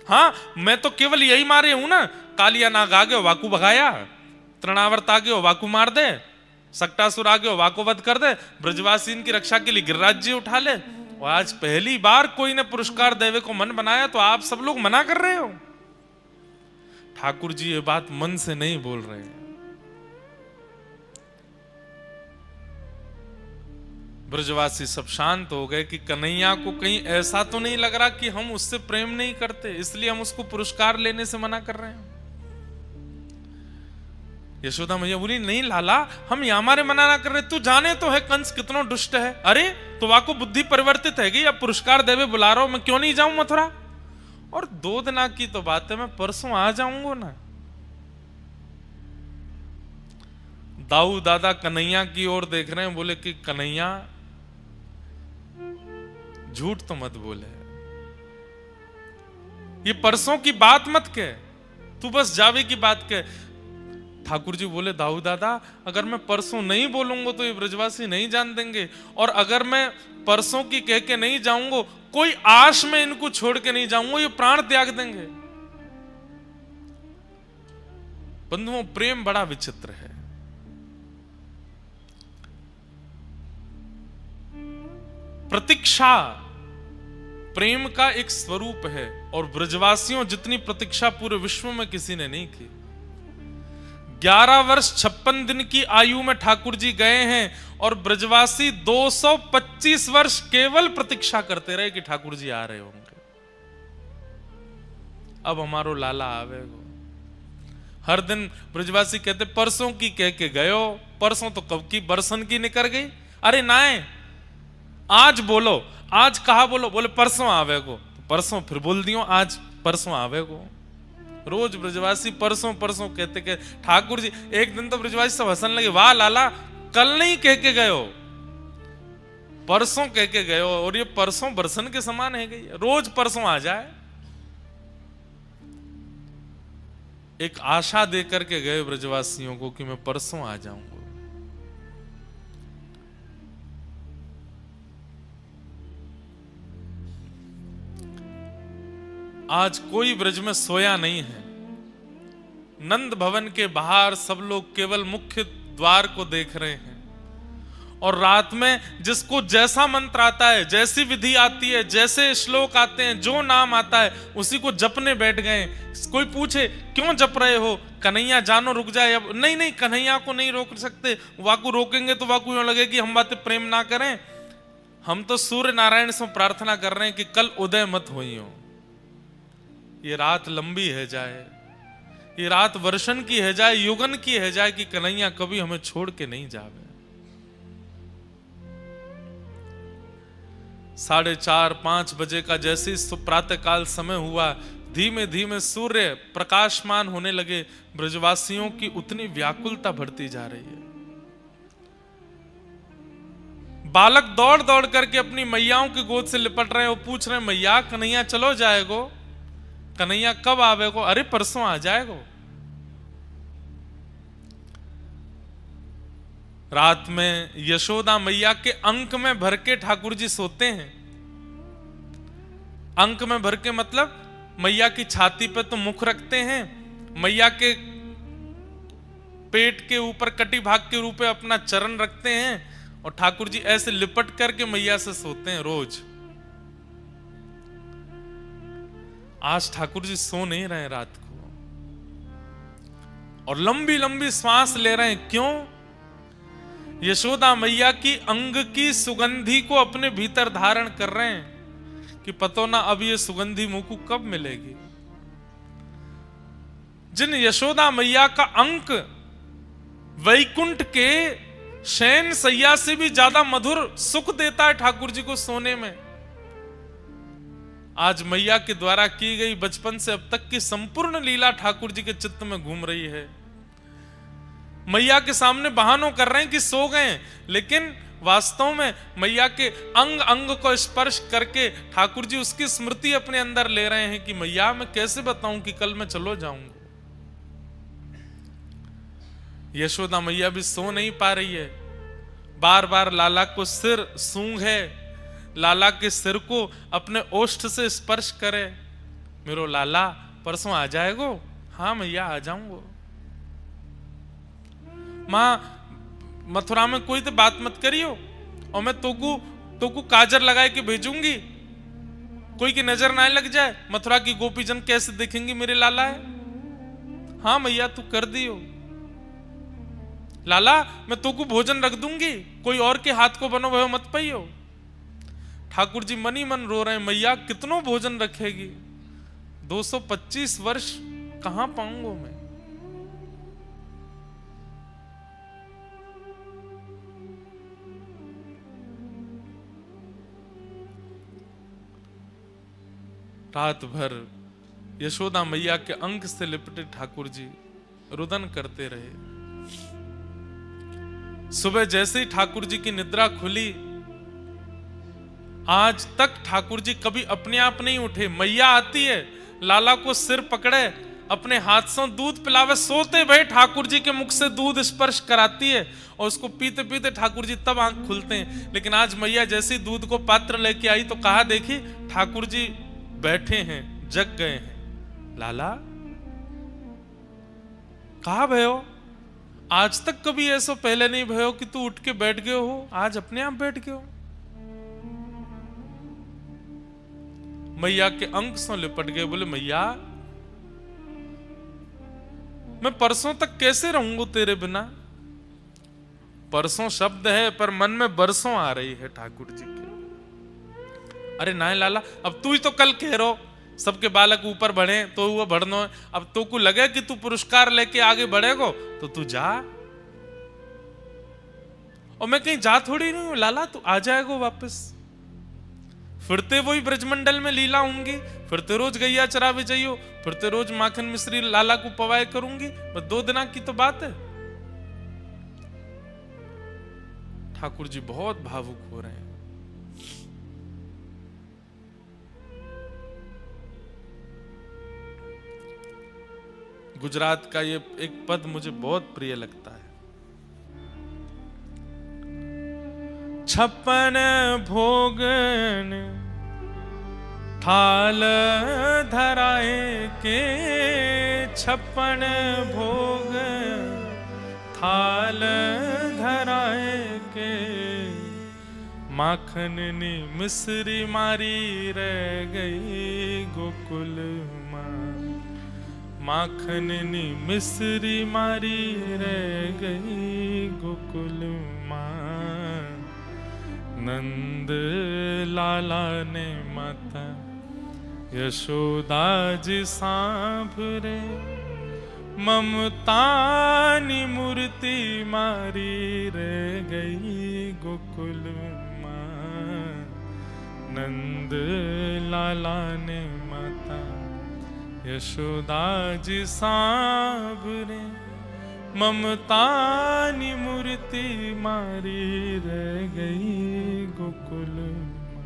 हाँ मैं तो केवल यही मारे हूं ना कालिया नाग आ गयो वाकू भगाया, तृणावर्त आ गयो वाकू मार दे, सक्टासुर आ गयो वाको वध कर दे, ब्रजवासी की रक्षा के लिए गिरिराज जी उठा ले। और आज पहली बार कोई ने पुरस्कार देवे को मन बनाया तो आप सब लोग मना कर रहे हो। ठाकुर जी ये बात मन से नहीं बोल रहे हैं। ब्रजवासी सब शांत हो गए कि कन्हैया को कहीं ऐसा तो नहीं लग रहा कि हम उससे प्रेम नहीं करते, इसलिए हम उसको पुरस्कार लेने से मना कर रहे हैं। यशोदा मैया बोली नहीं लाला, हम हमारे मना ना कर रहे, तू जाने तो है कंस कितना दुष्ट है। अरे तो वाको बुद्धि परिवर्तित है गई, अब पुरस्कार देवे बुला रहा हूं, मैं क्यों नहीं जाऊं मथुरा। और 2 दिन की तो बात है, मैं परसों आ जाऊंगा ना। दाऊ दादा कन्हैया की ओर देख रहे हैं, बोले कि कन्हैया झूठ तो मत बोले, ये परसों की बात मत कह, तू बस जावे की बात कह। ठाकुर जी बोले दाऊ दादा अगर मैं परसों नहीं बोलूंगा तो ये ब्रजवासी नहीं जान देंगे, और अगर मैं परसों की कह के नहीं जाऊंगा, कोई आश में इनको छोड़ के नहीं जाऊंगा, ये प्राण त्याग देंगे। बंधुओं प्रेम बड़ा विचित्र है। प्रतीक्षा प्रेम का एक स्वरूप है, और ब्रजवासियों जितनी प्रतीक्षा पूरे विश्व में किसी ने नहीं की। 11 वर्ष 56 दिन की आयु में ठाकुर जी गए हैं, और ब्रजवासी 225 वर्ष केवल प्रतीक्षा करते रहे कि ठाकुर जी आ रहे होंगे, अब हमारो लाला आवेगो। हर दिन ब्रजवासी कहते परसों की कह के गयो, परसों तो कब की बरसन की निकल गई। अरे नाए आज बोलो, आज कहा बोलो, बोले परसों आवेगो, तो परसों फिर बोल दियो आज परसों आवेगो। रोज ब्रजवासी परसों परसों कहते के ठाकुर जी। एक दिन तो ब्रजवासी सब हंसने लगे, वाह लाला कल नहीं कह के गयो, परसों कह के गयो, और ये परसों बरसन के समान है गई, रोज परसों आ जाए। एक आशा दे करके गए ब्रजवासियों को कि मैं परसों आ जाऊंगा। आज कोई ब्रज में सोया नहीं है। नंद भवन के बाहर सब लोग केवल मुख्य द्वार को देख रहे हैं, और रात में जिसको जैसा मंत्र आता है, जैसी विधि आती है, जैसे श्लोक आते हैं, जो नाम आता है उसी को जपने बैठ गए। कोई पूछे क्यों जप रहे हो, कन्हैया जानो रुक जाए, अब नहीं नहीं कन्हैया को नहीं रोक सकते, वाकू रोकेंगे तो वाकू यूं लगे कि हम बातें प्रेम ना करें। हम तो सूर्य नारायण से प्रार्थना कर रहे हैं कि कल उदय मत होई हो, ये रात लंबी है जाए, ये रात वर्षन की है जाए, युगन की है जाए, कि कन्हैया कभी हमें छोड़ के नहीं जावे। 4:30-5 बजे का जैसे प्रातः काल समय हुआ, धीमे धीमे सूर्य प्रकाशमान होने लगे। ब्रजवासियों की उतनी व्याकुलता बढ़ती जा रही है। बालक दौड़ दौड़ करके अपनी मैयाओं की गोद से लिपट रहे हैं, वो पूछ रहे हैं मैया कन्हैया चलो जाएगो, कन्हैया कब आवेगो, अरे परसों आ जाएगो। रात में यशोदा मैया के अंक में भर के ठाकुर जी सोते हैं। अंक में भर के मतलब मैया की छाती पे तो मुख रखते हैं, मैया के पेट के ऊपर कटी भाग के रूप में अपना चरण रखते हैं, और ठाकुर जी ऐसे लिपट करके मैया से सोते हैं रोज। आज ठाकुर जी सो नहीं रहे रात को, और लंबी लंबी श्वास ले रहे हैं। क्यों? यशोदा मैया की अंग की सुगंधी को अपने भीतर धारण कर रहे हैं कि पतो ना अब ये सुगंधी मुंह को कब मिलेगी। जिन यशोदा मैया का अंक वैकुंठ के शयन सैया से भी ज्यादा मधुर सुख देता है ठाकुर जी को सोने में, आज मैया के द्वारा की गई बचपन से अब तक की संपूर्ण लीला ठाकुर जी के चित्त में घूम रही है। मैया के सामने बहानों कर रहे हैं कि सो गए, लेकिन वास्तव में मैया के अंग अंग को स्पर्श करके ठाकुर जी उसकी स्मृति अपने अंदर ले रहे हैं कि मैया मैं कैसे बताऊं कि कल मैं चलो जाऊंगा। यशोदा मैया भी सो नहीं पा रही है, बार बार लाला को सिर सूंघे, लाला के सिर को अपने ओष्ठ से स्पर्श करे। मेरो लाला परसों आ जाएगो, हाँ मैया आ जाऊंगा। मां मथुरा में कोई तो बात मत करियो, और मैं तोकू काजर लगाए के भेजूंगी, कोई की नजर ना लग जाए, मथुरा की गोपीजन कैसे देखेंगे मेरे लाला है। हाँ मैया तू कर दियो लाला, मैं तोकू भोजन रख दूंगी, कोई और के हाथ को बनो भयो मत पाइयो। ठाकुर जी मन ही मन रो रहे हैं, मैया कितनों भोजन रखेगी, 225 वर्ष कहां पाऊंगा मैं। रात भर यशोदा मैया के अंक से लिपटे ठाकुर जी रुदन करते रहे। सुबह जैसे ही ठाकुर जी की निद्रा खुली, आज तक ठाकुर जी कभी अपने आप नहीं उठे। मैया आती है, लाला को सिर पकड़े, अपने हाथ से दूध पिलावे, सोते भय ठाकुर जी के मुख से दूध स्पर्श कराती है, और उसको पीते पीते ठाकुर जी तब आंख खुलते हैं। लेकिन आज मैया जैसे ही दूध को पात्र लेके आई तो कहा, देखी ठाकुर जी बैठे हैं, जग गए हैं। लाला कहा भयो, आज तक कभी ऐसा पहले नहीं भयो कि तू उठ के बैठ गए हो, आज अपने आप बैठ गए हो। मैया के अंक से लिपट गए, बोले मैया मैं परसों तक कैसे रहूंगा तेरे बिना। परसों शब्द है पर मन में बरसों आ रही है ठाकुर जी के। अरे ना लाला, अब तू ही तो कल कह रहो सबके बालक ऊपर बढ़े तो वो बढ़नो है, अब तो को लगे कि तू पुरस्कार लेके आगे बढ़ेगो तो तू जा, और मैं कहीं जा थोड़ी नहीं हूं लाला, तू आ जाएगो वापस। फिरते वही ब्रजमंडल में लीला होंगी, फिरते रोज गैया चरावे जाइयो, फिरते रोज माखन मिश्री लाला को पवाए करूंगी, बस 2 दिन की तो बात है। ठाकुर जी बहुत भावुक हो रहे हैं। गुजरात का ये एक पद मुझे बहुत प्रिय लगता है। 56 भोगन थाल धराए के, 56 भोग थाल धराए के, माखन नी मिश्री मारी रह गई गोकुल मां, माखन नी मिश्री मारी रह गई गोकुल मां। नंद लाला ने माता यशोदा जी सांभरे, ममता नी मूर्ति मारी रह गई गोकुल मां। नंद लाला ने माता यशोदा जी सांभरे, ममता नी मूर्ति मारी रह गई गोकुल मां।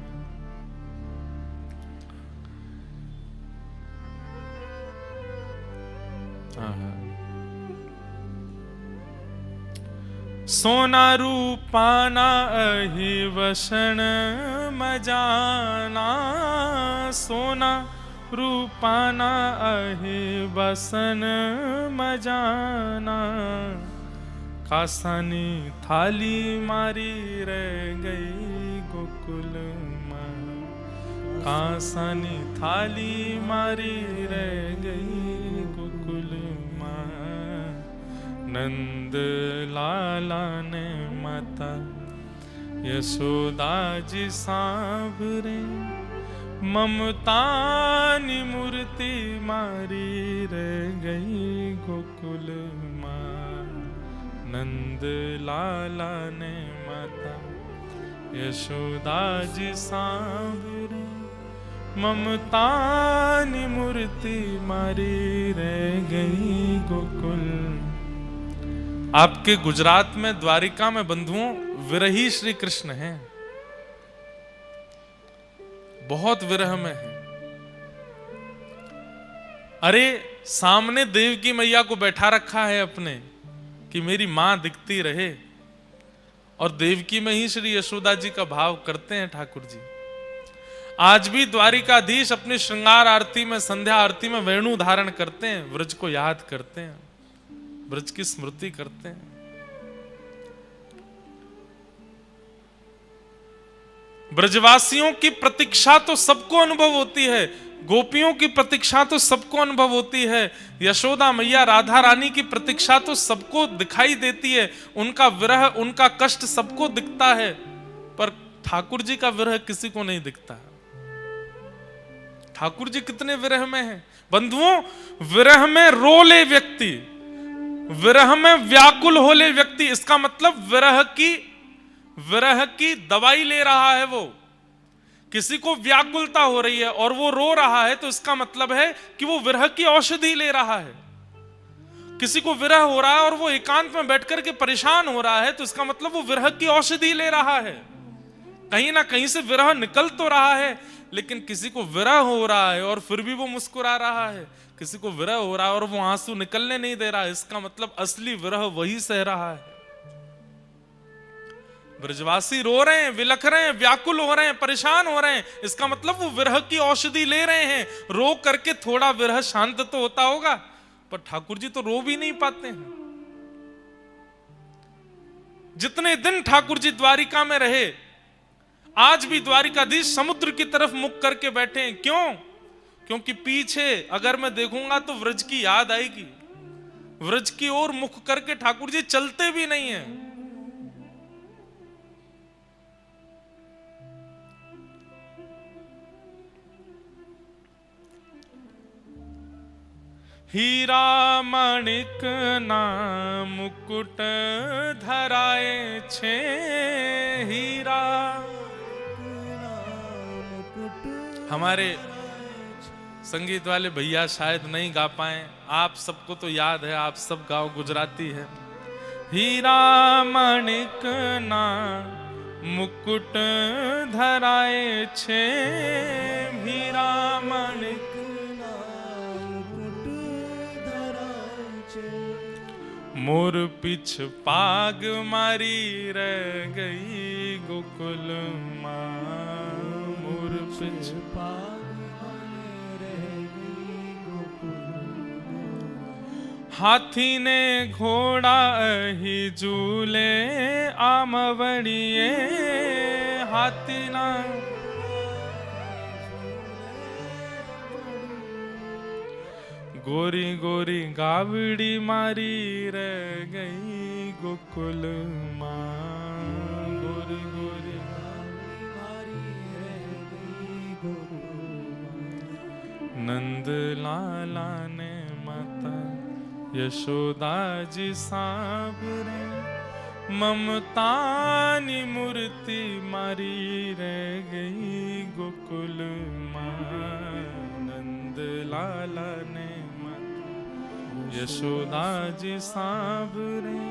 सोना रूपाना अहि वसन मजाना, सोना रूपाना अहि वसन मजाना, कासानी थाली मारी रह गई गोकुल मां, कासानी थाली मारी रह गई गोकुल मां। नंद लाला ने माता यशोदा जी सांभरे, ममता नी मूर्ति मारी रह गई गोकुल मां। नंद लाला ने माता यशोदा जी सांभरे, ममता नी मूर्ति मारी रह गई गोकुल। आपके गुजरात में द्वारिका में बंधुओं विरही श्री कृष्ण हैं, बहुत विरह में है। अरे सामने देवकी मैया को बैठा रखा है अपने कि मेरी मां दिखती रहे, और देवकी में ही श्री यशोदा जी का भाव करते हैं ठाकुर जी। आज भी द्वारिकाधीश अपनी श्रृंगार आरती में, संध्या आरती में वेणु धारण करते हैं, ब्रज को याद करते हैं, ब्रज की स्मृति करते हैं। ब्रजवासियों की प्रतीक्षा तो सबको अनुभव होती है, गोपियों की प्रतीक्षा तो सबको अनुभव होती है, यशोदा मैया राधा रानी की प्रतीक्षा तो सबको दिखाई देती है, उनका विरह, उनका कष्ट सबको दिखता है, पर ठाकुर जी का विरह किसी को नहीं दिखता। ठाकुर जी कितने विरह में हैं बंधुओं। विरह में रो ले व्यक्ति, विरह में व्याकुल हो ले व्यक्ति, इसका मतलब विरह की दवाई ले रहा है। वो किसी को व्याकुलता हो रही है और वो रो रहा है, तो इसका मतलब है कि वो विरह की औषधि ले रहा है। किसी को विरह हो रहा है और वो एकांत में बैठकर के परेशान हो रहा है, तो इसका मतलब वो विरह की औषधि ले रहा है। कहीं ना कहीं से विरह निकल तो रहा है, लेकिन किसी को विरह हो रहा है और फिर भी वो मुस्कुरा रहा है, किसी को विरह हो रहा है और वो आंसू निकलने नहीं दे रहा है, इसका मतलब असली विरह वही सह रहा है। ब्रजवासी रो रहे हैं, विलख रहे हैं, व्याकुल हो रहे हैं, परेशान हो रहे हैं, इसका मतलब वो विरह की औषधि ले रहे हैं। रो करके थोड़ा विरह शांत तो होता होगा, पर ठाकुर जी तो रो भी नहीं पाते हैं। जितने दिन ठाकुर जी द्वारिका में रहे, आज भी द्वारिकाधीश समुद्र की तरफ मुख करके बैठे हैं। क्यों? क्योंकि पीछे अगर मैं देखूंगा तो व्रज की याद आएगी। व्रज की ओर मुख करके ठाकुर जी चलते भी नहीं है। हीरा मणिक ना मुकुट धराए छे, हीरा। हमारे संगीत वाले भैया शायद नहीं गा पाए, आप सबको तो याद है, आप सब गाओ, गुजराती है। हीरा मणिक ना मुकुट धराए छे, हीरा मणिक मोर पिछ पाग मारी रह गई गोकुल माँ, मोर पिछ पाग रह गई गोकुल। हाथी ने घोड़ा ही झूले आमवड़िए, हाथी ना गोरी गोरी गावड़ी मारी रह गई गोकुल माँ, गोरी गोरी गावड़ी रह गई गोकुल। नंद लाला ने माता यशोदा जी सांवरे, ममतानी मूर्ति मारी रह गई गोकुल माँ। नंद लाला ने यशोदा जी सांवरे,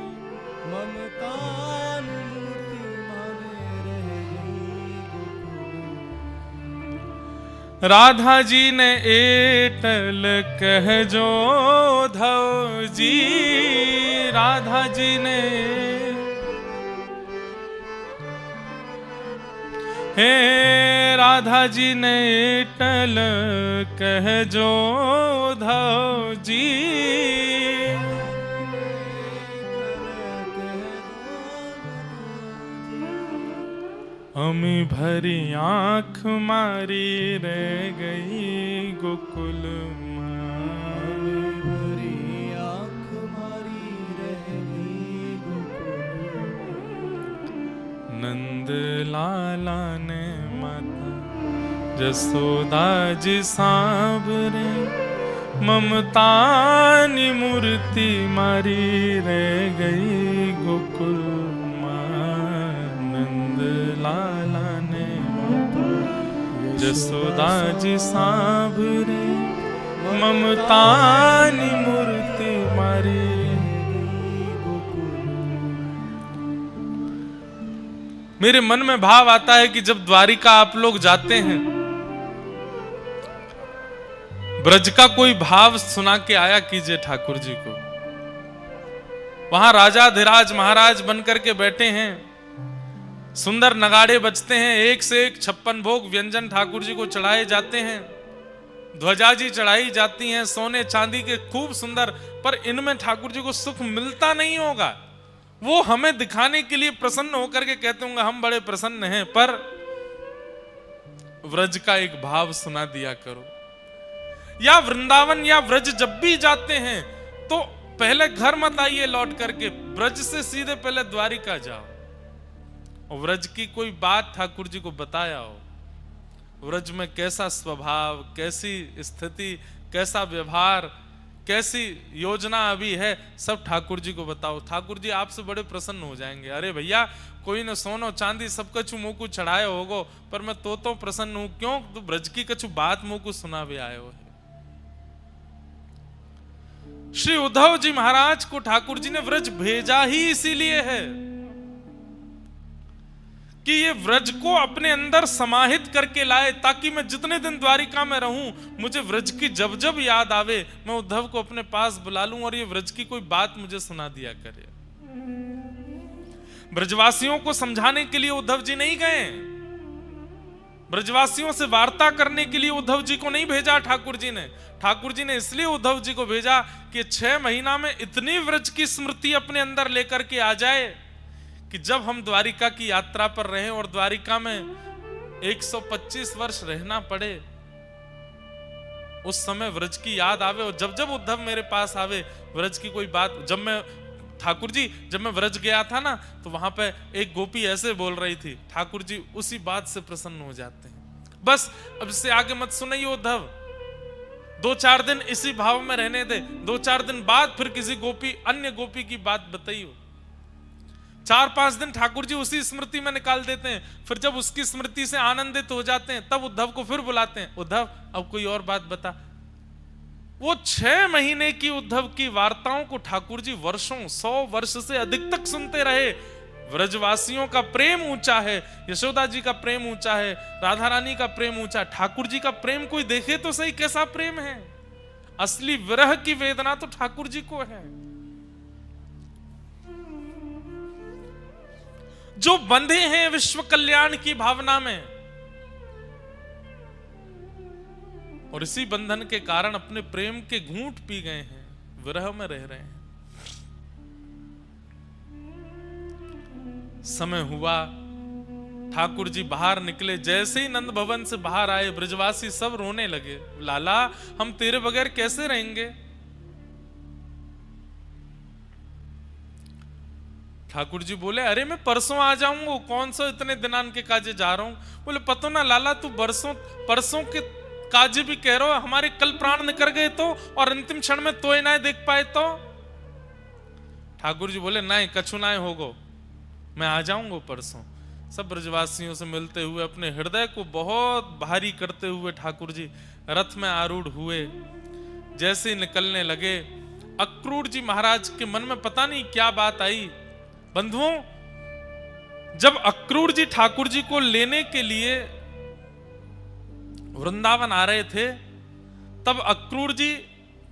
ममतान मूर्ति मारे रह गई गोकुल। राधा जी ने एटल कह जो धव जी, राधा जी ने हे राधा जी ने एटल कह जो धव जी, अमी भरी आंख मारी रह गई गोकुल माँ, भरी आंख मारी रह गई गोकुल। नंद लाला ने माता जसोदा जी सांवरे, ममतानी मूर्ति मारी रह गई गोकुल माँ। नंद लाला ने माता जसोदा जी सांवरे, ममतानी मूर्ति मारी गई गोकुल। मेरे मन में भाव आता है कि जब द्वारिका आप लोग जाते हैं, ब्रज का कोई भाव सुना के आया कीजिए ठाकुर जी को। वहां राजा धीराज महाराज बनकर के बैठे हैं, सुंदर नगाड़े बजते हैं, एक से एक 56 भोग व्यंजन ठाकुर जी को चढ़ाए जाते हैं, ध्वजा जी चढ़ाई जाती हैं सोने चांदी के खूब सुंदर, पर इनमें ठाकुर जी को सुख मिलता नहीं होगा। वो हमें दिखाने के लिए प्रसन्न होकर के कहते होंगे हम बड़े प्रसन्न हैं, पर व्रज का एक भाव सुना दिया करो। या वृंदावन या व्रज जब भी जाते हैं तो पहले घर मत आइए लौट करके, व्रज से सीधे पहले द्वारिका जाओ और व्रज की कोई बात ठाकुर जी को बताया हो, व्रज में कैसा स्वभाव, कैसी स्थिति, कैसा व्यवहार, कैसी योजना अभी है, सब ठाकुर जी को बताओ। ठाकुर जी आपसे बड़े प्रसन्न हो जाएंगे। अरे भैया कोई न सोनो चांदी सब कछु मुंह को चढ़ाए होगो, पर मैं तो प्रसन्न हूं। क्यों? तो ब्रज की कछु बात मुंह को सुनावे आए हो। श्री उद्धव जी महाराज को ठाकुर जी ने व्रज भेजा ही इसीलिए है कि ये व्रज को अपने अंदर समाहित करके लाए, ताकि मैं जितने दिन द्वारिका में रहूं मुझे व्रज की जब जब याद आवे मैं उद्धव को अपने पास बुला लूं और ये व्रज की कोई बात मुझे सुना दिया करे। ब्रजवासियों को समझाने के लिए उद्धव जी नहीं गए, ब्रजवासियों से वार्ता करने के लिए उद्धव जी को नहीं भेजा ठाकुर जी ने। ठाकुर जी ने इसलिए उद्धव जी को भेजा कि 6 महीना में इतनी व्रज की स्मृति अपने अंदर लेकर के आ जाए कि जब हम द्वारिका की यात्रा पर रहें और द्वारिका में 125 वर्ष रहना पड़े, उस समय व्रज की याद आवे। और जब जब उद्धव मेरे पास आवे व्रज की कोई बात, जब मैं ठाकुर जी जब मैं व्रज गया था ना तो वहां पे एक गोपी ऐसे बोल रही थी, ठाकुर जी उसी बात से प्रसन्न हो जाते हैं। बस अब इससे आगे मत सुनाइए उद्धव, 2-4 दिन इसी भाव में रहने दे, 2-4 दिन बाद फिर किसी गोपी अन्य गोपी की बात बताइए। 4-5 दिन ठाकुर जी उसी स्मृति में निकाल देते हैं, फिर जब उसकी स्मृति से आनंदित हो जाते हैं तब उद्धव को फिर बुलाते हैं, उद्धव अब कोई और बात बता। वो 6 महीने की उद्धव की वार्ताओं को ठाकुर जी वर्षों 100 वर्ष से अधिक तक सुनते रहे। व्रजवासियों का प्रेम ऊंचा है, यशोदा जी का प्रेम ऊंचा है, राधा रानी का प्रेम ऊंचा, ठाकुर जी का प्रेम कोई देखे तो सही कैसा प्रेम है। असली विरह की वेदना तो ठाकुर जी को है। जो बंधे हैं विश्व कल्याण की भावना में और इसी बंधन के कारण अपने प्रेम के घूंट पी गए हैं, विरह में रह रहे हैं। समय हुआ, ठाकुर जी बाहर निकले, जैसे ही नंद भवन से बाहर आए ब्रजवासी सब रोने लगे, लाला हम तेरे बगैर कैसे रहेंगे। ठाकुर जी बोले अरे मैं परसों आ जाऊंगा, कौन सा इतने दिनान के काजे जा रहा हूं। बोले पतो ना लाला तू परसों के काजे भी कह रहा हो, हमारे कल प्राण निकल गए तो और अंतिम क्षण में तोय ना देख पाए तो। ठाकुर जी बोले नहीं कछु ना होगो, मैं आ जाऊंगा परसों। सब ब्रजवासियों से मिलते हुए अपने हृदय को बहुत भारी करते हुए ठाकुर जी रथ में आरूढ़ हुए। जैसे निकलने लगे अक्रूर जी महाराज के मन में पता नहीं क्या बात आई। बंधुओं, जब अक्रूर जी ठाकुर जी को लेने के लिए वृंदावन आ रहे थे तब अक्रूर जी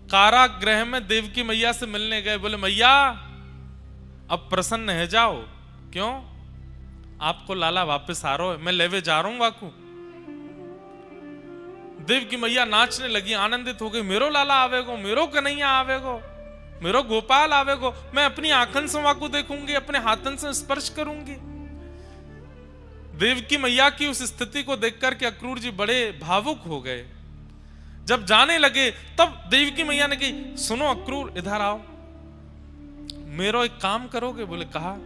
कारागृह में देवकी मैया से मिलने गए। बोले मैया अब प्रसन्न है जाओ। क्यों? आपको लाला वापस आ रहा है, मैं लेवे जा रहा हूं वाकू। देवकी मैया नाचने लगी, आनंदित हो गई, मेरो लाला आवेगो, मेरो कन्हैया आवेगो, मेरो गोपाल आवेगो, मैं अपनी आंखन से वाकू देखूंगी, अपने हाथन से स्पर्श करूंगी। देवकी मैया की उस स्थिति को देखकर के अक्रूर जी बड़े भावुक हो गए। जब जाने लगे तब देवकी मैया ने कही सुनो अक्रूर इधर आओ, मेरो एक काम करोगे। बोले कहा।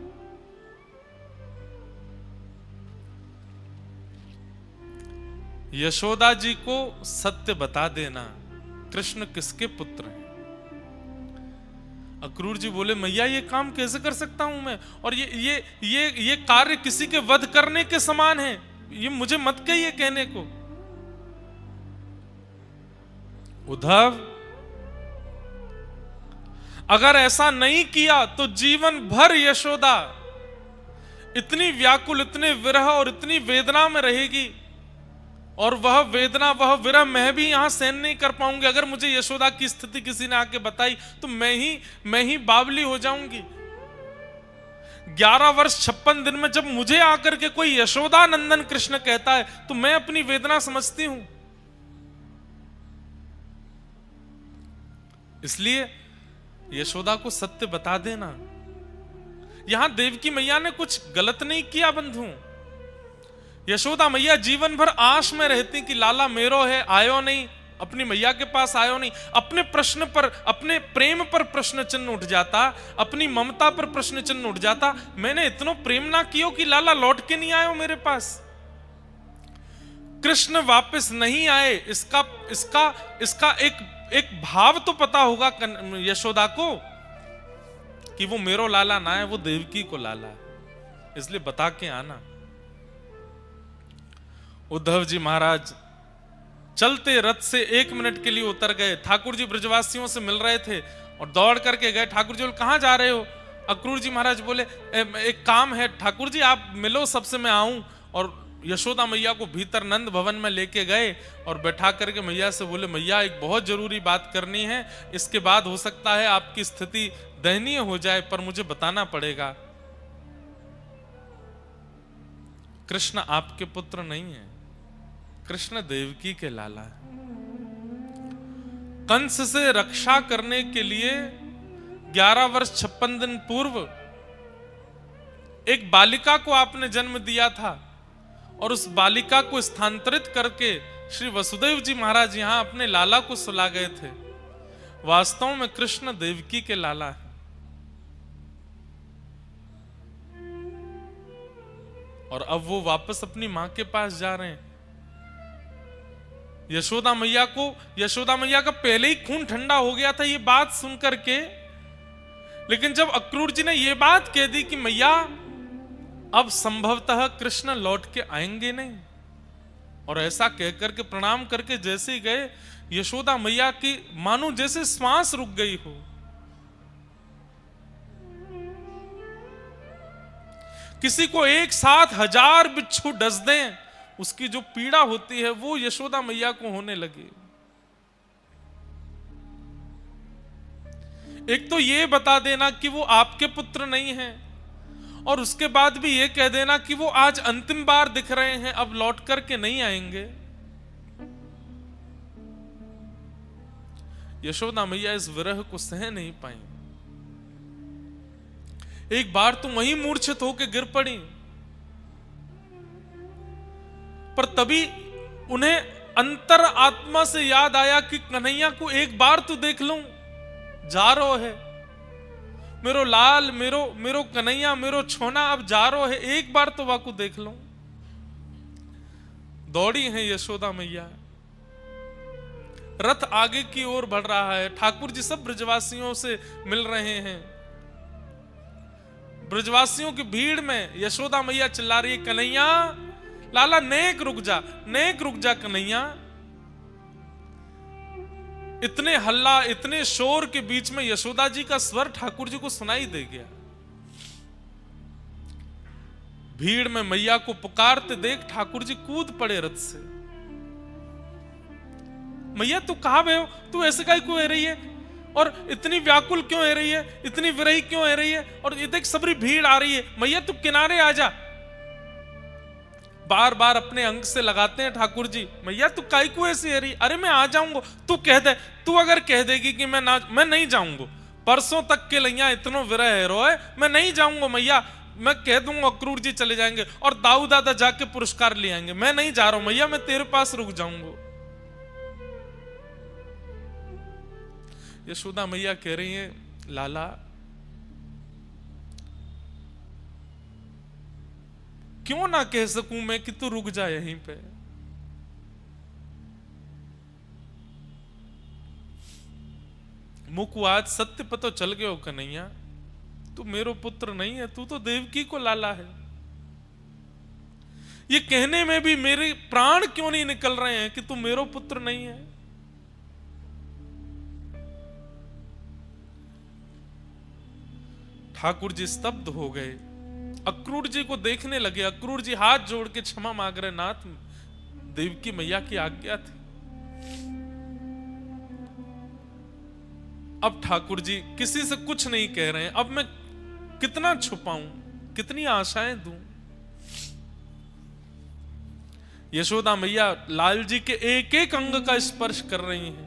यशोदा जी को सत्य बता देना कृष्ण किसके पुत्र हैं। अक्रूर जी बोले मैया ये काम कैसे कर सकता हूं मैं, और ये कार्य किसी के वध करने के समान है, ये मुझे मत कहिए कहने को। उद्धव अगर ऐसा नहीं किया तो जीवन भर यशोदा इतनी व्याकुल, इतने विरह और इतनी वेदना में रहेगी, और वह वेदना वह विरह मैं भी यहां सहन नहीं कर पाऊंगी। अगर मुझे यशोदा की स्थिति किसी ने आके बताई तो मैं ही बावली हो जाऊंगी। 11 वर्ष 56 दिन में जब मुझे आकर के कोई यशोदा नंदन कृष्ण कहता है तो मैं अपनी वेदना समझती हूं। इसलिए यशोदा को सत्य बता देना। यहां देवकी मैया ने कुछ गलत नहीं किया बंधु। यशोदा मैया जीवन भर आश में रहती कि लाला मेरो है, आयो नहीं, अपनी मैया के पास आयो नहीं। अपने प्रश्न पर, अपने प्रेम पर प्रश्न चिन्ह उठ जाता, अपनी ममता पर प्रश्न चिन्ह उठ जाता। मैंने इतना प्रेम ना कियो कि लाला लौट के नहीं आयो मेरे पास। कृष्ण वापस नहीं आए, इसका इसका इसका एक भाव तो पता होगा यशोदा को कि वो मेरो लाला ना है, वो देवकी को लाला है, इसलिए बता के आना। उद्धव जी महाराज चलते रथ से 1 मिनट के लिए उतर गए। ठाकुर जी ब्रजवासियों से मिल रहे थे और दौड़ करके गए। ठाकुर जी बोले कहां जा रहे हो? अक्रूर जी महाराज बोले एक काम है ठाकुर जी, आप मिलो सबसे, मैं आऊं। और यशोदा मैया को भीतर नंद भवन में लेके गए और बैठा करके मैया से बोले मैया एक बहुत जरूरी बात करनी है, इसके बाद हो सकता है आपकी स्थिति दयनीय हो जाए, पर मुझे बताना पड़ेगा। कृष्ण आपके पुत्र नहीं है, कृष्ण देवकी के लाला है। कंस से रक्षा करने के लिए 11 वर्ष 56 दिन पूर्व एक बालिका को आपने जन्म दिया था और उस बालिका को स्थानांतरित करके श्री वसुदेव जी महाराज यहां अपने लाला को सुला गए थे। वास्तव में कृष्ण देवकी के लाला है। और अब वो वापस अपनी मां के पास जा रहे हैं। यशोदा मैया का पहले ही खून ठंडा हो गया था ये बात सुनकर के। लेकिन जब अक्रूर जी ने ये बात कह दी कि मैया अब संभवतः कृष्ण लौट के आएंगे नहीं, और ऐसा कहकर के प्रणाम करके जैसे ही गए, यशोदा मैया की मानो जैसे श्वास रुक गई हो। किसी को एक साथ 1000 बिच्छू डस दें, उसकी जो पीड़ा होती है वो यशोदा मैया को होने लगी। एक तो ये बता देना कि वो आपके पुत्र नहीं है, और उसके बाद भी ये कह देना कि वो आज अंतिम बार दिख रहे हैं, अब लौट करके नहीं आएंगे। यशोदा मैया इस विरह को सह नहीं पाई। एक बार तो वहीं मूर्छित होकर गिर पड़ी, पर तभी उन्हें अंतर आत्मा से याद आया कि कन्हैया को एक बार तो देख लूं, जा रो है मेरो लाल, मेरो कन्हैया, मेरो छोना अब जा रो है, एक बार तो वाकू देख लूं। दौड़ी है यशोदा मैया। रथ आगे की ओर बढ़ रहा है। ठाकुर जी सब ब्रजवासियों से मिल रहे हैं। ब्रजवासियों की भीड़ में यशोदा मैया चिल्ला रही है कन्हैया, लाला नेक रुक जा कन्हैया। इतने हल्ला, इतने शोर के बीच में यशोदा जी का स्वर ठाकुर जी को सुनाई दे गया। भीड़ में मैया को पुकारते देख ठाकुर जी कूद पड़े रथ से। मैया तू कहां गए हो? तू ऐसे काहे क्यों हो रही है? और इतनी व्याकुल क्यों हो रही है? इतनी विरही क्यों हो रही है? और ये देख सबरी भीड़ आ रही है। मैया तू किनारे आ जा। बार बार अपने अंग से लगाते हैं ठाकुर जी। मैया तू काहे क्यों ऐसी हो रही? अरे मैं आ जाऊंगा, तू कह दे। तू अगर कह देगी कि मैं नहीं जाऊंगा, परसों तक के लैया इतनो विरह है रोए, मैं नहीं जाऊंगा मैया, मैं कह दूंगा अक्रूर जी चले जाएंगे और दाऊ दादा जाके पुरस्कार ले आएंगे। मैं नहीं जा रहा हूं मैया, मैं तेरे पास रुक जाऊंगा। यशोदा मैया कह रही है लाला, क्यों ना कह सकूं मैं कि तू रुक जा यहीं पे? मुकु आज सत्य पतो चल गयो कन्हैया, तू मेरो पुत्र नहीं है, तू तो देवकी को लाला है। ये कहने में भी मेरे प्राण क्यों नहीं निकल रहे हैं कि तू मेरो पुत्र नहीं है? ठाकुर जी स्तब्ध हो गए। अक्रूर जी को देखने लगे। अक्रूर जी हाथ जोड़ के क्षमा मांग रहे, नाथ देवकी मैया की आज्ञा थी। अब ठाकुर जी किसी से कुछ नहीं कह रहे हैं। अब मैं कितना छुपाऊं? कितनी आशाएं दूं। यशोदा मैया लाल जी के एक एक अंग का स्पर्श कर रही हैं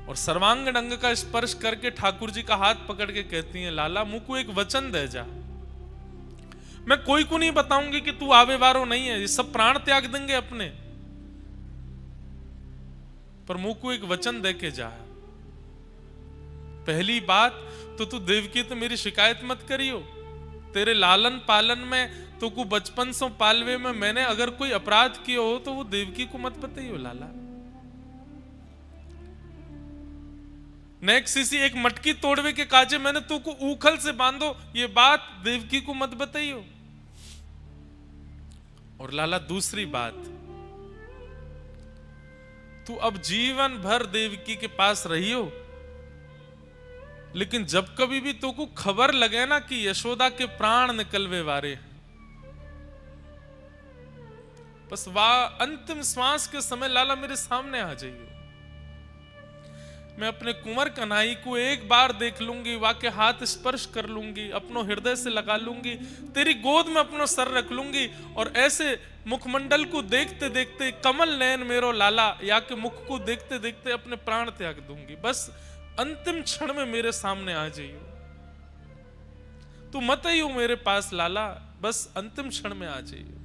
और सर्वांगीण अंग का स्पर्श करके ठाकुर जी का हाथ पकड़ के कहती हैं, लाला मुझ को एक वचन दे जा। मैं कोई को नहीं बताऊंगी कि तू आवे वारो नहीं है, ये सब प्राण त्याग देंगे अपने, पर मुझ को एक वचन दे के जा। पहली बात तो तू देवकी तो मेरी शिकायत मत करियो। तेरे लालन पालन में तो को बचपन से पालवे में मैंने अगर कोई अपराध किया हो तो वो देवकी को मत बताइयो लाला। नेक्स्ट इसी एक मटकी तोड़वे के काजे मैंने तू को उखल से बांधो, ये बात देवकी को मत बताइयो। और लाला दूसरी बात, तू अब जीवन भर देवकी के पास रहियो, लेकिन जब कभी भी तो को खबर लगे ना कि यशोदा के प्राण निकलवे वारे, बस वाह अंतिम श्वास के समय लाला मेरे सामने आ जाइए। मैं अपने कुंवर कन्हई को एक बार देख लूंगी, वाह के हाथ स्पर्श कर लूंगी, अपनो हृदय से लगा लूंगी, तेरी गोद में अपनो सर रख लूंगी और ऐसे मुखमंडल को देखते देखते कमल नयन मेरो लाला या के मुख को देखते देखते अपने प्राण त्याग दूंगी। बस अंतिम क्षण में मेरे सामने आ जाइयो, तू मत आइयो मेरे पास लाला, बस अंतिम क्षण में आ जाइयो।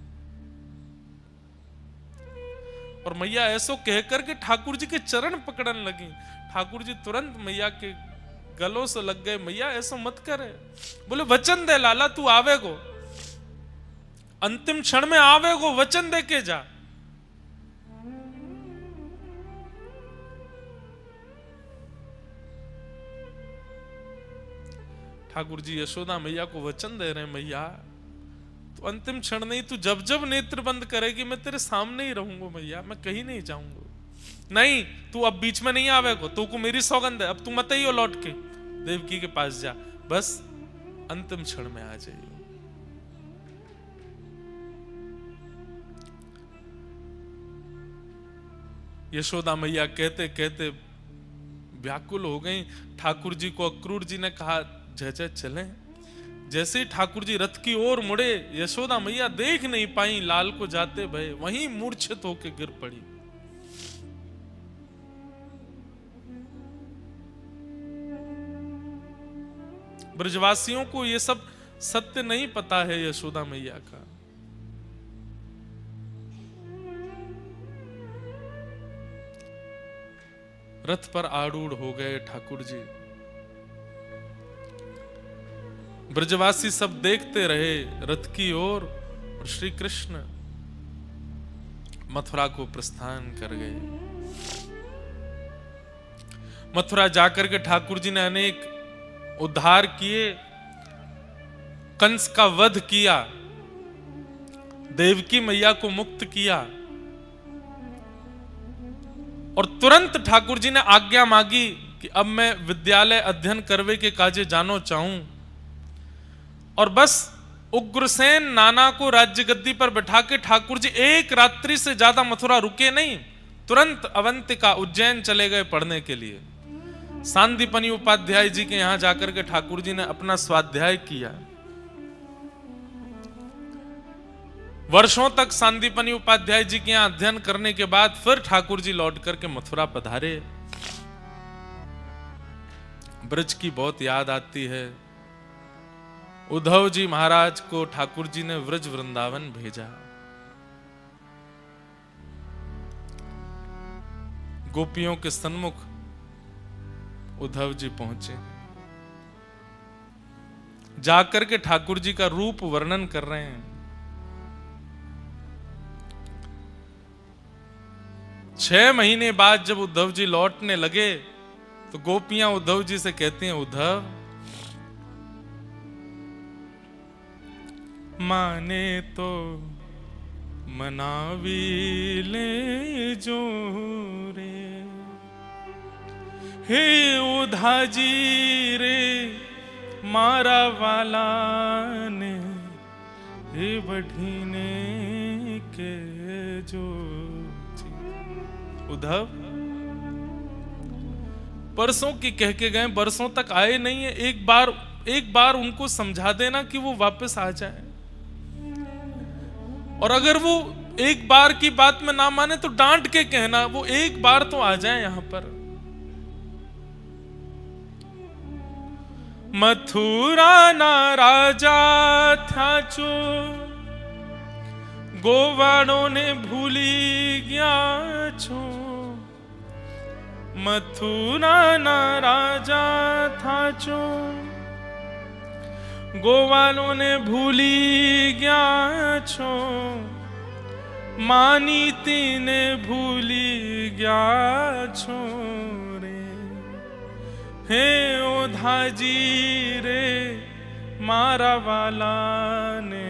और मैया ऐसो कहकर के ठाकुर जी के चरण पकड़न लगी। ठाकुर जी तुरंत मैया के गलों से लग गए, मैया ऐसो मत करे, बोले वचन दे लाला, तू आवेगो, अंतिम क्षण में आवेगो, वचन दे के जा। ठाकुर जी यशोदा मैया को वचन दे रहे हैं, मैया तो अंतिम क्षण नहीं, तू जब जब नेत्र बंद करेगी मैं तेरे सामने ही रहूंगा मैया, मैं कहीं नहीं जाऊंगा। नहीं तू अब बीच में नहीं आवेगो, तू को मेरी सौगंध है, अब तू मत आइयो लौट के देवकी के पास जा, बस अंतिम क्षण में आ जाइयो। यशोदा मैया कहते कहते व्याकुल हो गई। ठाकुर जी को अक्रूर जी ने कहा जय जय चले। जैसे ही ठाकुर जी रथ की ओर मुड़े, यशोदा मैया देख नहीं पाई लाल को जाते भय, वहीं मूर्छित होकर गिर पड़ी। ब्रजवासियों को ये सब सत्य नहीं पता है यशोदा मैया का। रथ पर आरूढ़ हो गए ठाकुर जी। ब्रजवासी सब देखते रहे रथ की ओर और श्री कृष्ण मथुरा को प्रस्थान कर गए। मथुरा जाकर के ठाकुर जी ने अनेक उद्धार किए, कंस का वध किया, देवकी मैया को मुक्त किया और तुरंत ठाकुर जी ने आज्ञा मांगी कि अब मैं विद्यालय अध्ययन करवे के काजे जानो चाहूं। और बस उग्रसेन नाना को राज्य गद्दी पर बैठा के ठाकुर जी एक रात्रि से ज्यादा मथुरा रुके नहीं, तुरंत अवंतिका उज्जैन चले गए पढ़ने के लिए। सांदीपनि उपाध्याय जी के यहां जाकर के ठाकुर जी ने अपना स्वाध्याय किया। वर्षों तक सांदीपनि उपाध्याय जी के यहां अध्ययन करने के बाद फिर ठाकुर जी लौट करके मथुरा पधारे। ब्रज की बहुत याद आती है। उद्धव जी महाराज को ठाकुर जी ने व्रज वृंदावन भेजा। गोपियों के सन्मुख उद्धव जी पहुंचे, जाकर के ठाकुर जी का रूप वर्णन कर रहे हैं। 6 महीने बाद जब उद्धव जी लौटने लगे तो गोपियां उद्धव जी से कहती हैं, उद्धव माने तो मनावी ले जो रे, हे उधा जी रे मारा वाला ने, हे बढ़ीने के जो। उद्धव परसों की कह के गए, बरसों तक आए नहीं है, एक बार आप एक बार उनको समझा देना कि वो वापस आ जाए, और अगर वो एक बार की बात में ना माने तो डांट के कहना वो एक बार तो आ जाए यहां पर। मथुरा ना राजा था जो गोवाड़ों ने भूली गया छो। मथुरा ना राजा था जो गोवालों ने भूली गया छो। मानी तीने भूली गया छो रे। हे ओधा जी रे मारा वाला ने,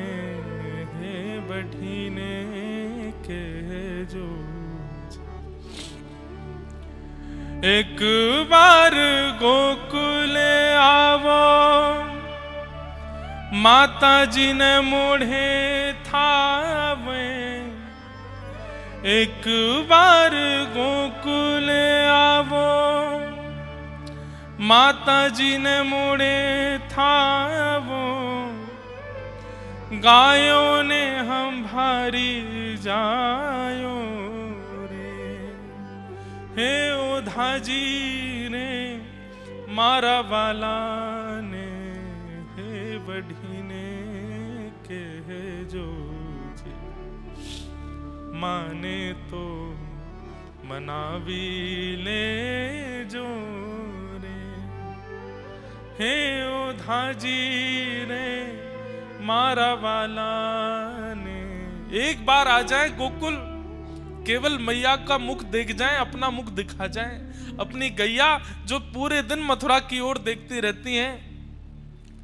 हे बढ़ीने के जो। एक बार गोकुल आवो माता जी ने मोढ़े थावे। एक बार गोकुल आवो माता जी ने मोड़े थावो। गायों ने हम भारी जायो रे। हे ओधा जी ने मारा वाला ने, हे बढ़ीने के जो जी। माने तो मनावी ले जो रे। हे ओधा जी ने मारा वाला ने। एक बार आ जाए गोकुल, केवल मैया का मुख देख जाएं, अपना मुख दिखा जाएं। अपनी गैया जो पूरे दिन मथुरा की ओर देखती रहती हैं,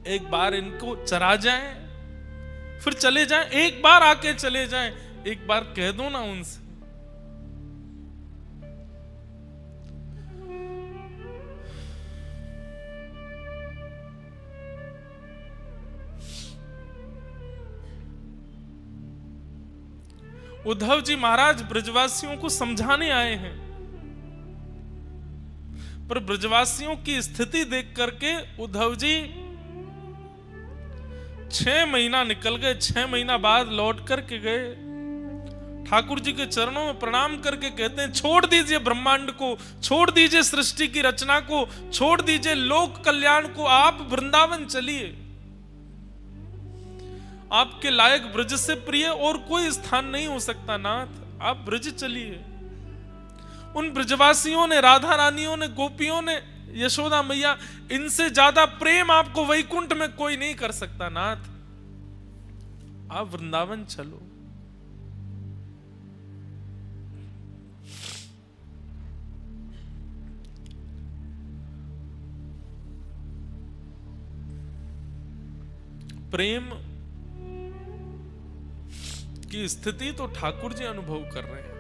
एक बार इनको चरा जाएं, फिर चले जाएं। एक बार आके चले जाएं, एक बार कह दो ना उनसे। उद्धव जी महाराज ब्रजवासियों को समझाने आए हैं, पर ब्रजवासियों की स्थिति देख करके उद्धव जी 6 महीना निकल गए। 6 महीना बाद लौट करके गए, ठाकुर जी के चरणों में प्रणाम करके कहते हैं, छोड़ दीजिए ब्रह्मांड को, छोड़ दीजिए सृष्टि की रचना को, छोड़ दीजिए लोक कल्याण को, आप वृंदावन चलिए। आपके लायक ब्रज से प्रिय और कोई स्थान नहीं हो सकता नाथ, आप ब्रज चलिए। उन ब्रजवासियों ने, राधा रानियों ने, गोपियों ने, यशोदा मैया, इनसे ज्यादा प्रेम आपको वैकुंठ में कोई नहीं कर सकता नाथ, आप वृंदावन चलो। प्रेम की स्थिति तो ठाकुर जी अनुभव कर रहे हैं।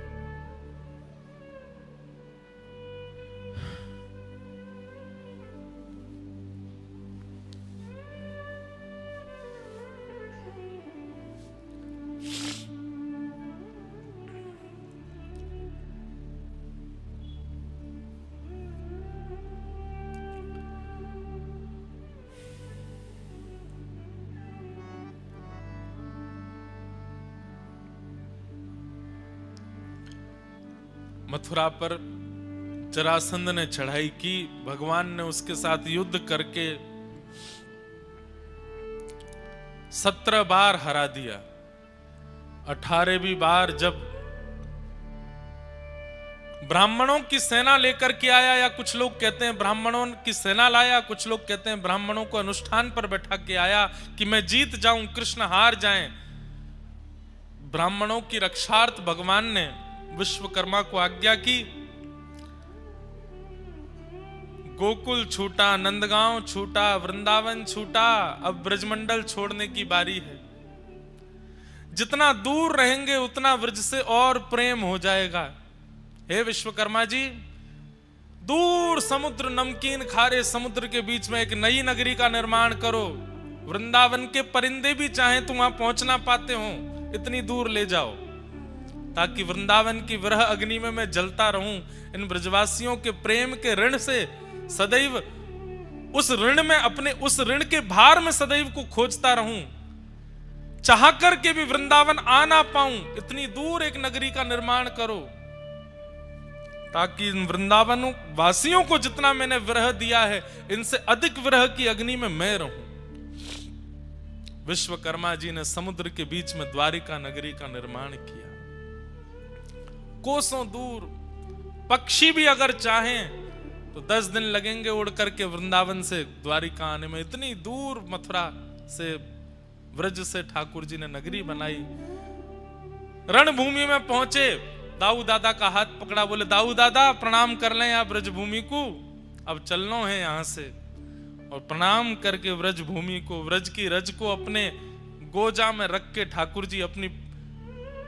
मथुरा पर जरासंध ने चढ़ाई की, भगवान ने उसके साथ युद्ध करके 17 बार हरा दिया। 18वीं बार जब ब्राह्मणों की सेना लेकर के आया, या कुछ लोग कहते हैं ब्राह्मणों की सेना लाया, कुछ लोग कहते हैं ब्राह्मणों को अनुष्ठान पर बैठा के आया कि मैं जीत जाऊं, कृष्ण हार जाएं। ब्राह्मणों की रक्षार्थ भगवान ने विश्वकर्मा को आज्ञा की, गोकुल छूटा, नंदगांव छूटा, वृंदावन छूटा, अब ब्रजमंडल छोड़ने की बारी है। जितना दूर रहेंगे उतना ब्रज से और प्रेम हो जाएगा। हे विश्वकर्मा जी, दूर समुद्र, नमकीन खारे समुद्र के बीच में एक नई नगरी का निर्माण करो। वृंदावन के परिंदे भी चाहें तो वहां पहुंच ना पाते हो, इतनी दूर ले जाओ, ताकि वृंदावन की विरह अग्नि में मैं जलता रहूं। इन ब्रजवासियों के प्रेम के ऋण से सदैव उस ऋण में, अपने उस ऋण के भार में सदैव को खोजता रहूं, चाह कर के भी वृंदावन आ ना पाऊं, इतनी दूर एक नगरी का निर्माण करो ताकि इन वृंदावन वासियों को जितना मैंने विरह दिया है, इनसे अधिक विरह की अग्नि में मैं रहूं। विश्वकर्मा जी ने समुद्र के बीच में द्वारिका नगरी का निर्माण किया। कोसों दूर पक्षी भी अगर चाहें तो 10 दिन लगेंगे उड़ करके वृंदावन से द्वारिका आने में। इतनी दूर मथुरा से, व्रज से ठाकुर जी ने नगरी बनाई। रणभूमि में पहुंचे, दाऊ दादा का हाथ पकड़ा, बोले दाऊ दादा प्रणाम कर लें आप ब्रजभूमि को, अब चलना है यहां से। और प्रणाम करके व्रजभूमि को, व्रज की रज को अपने गोजा में रख के ठाकुर जी अपनी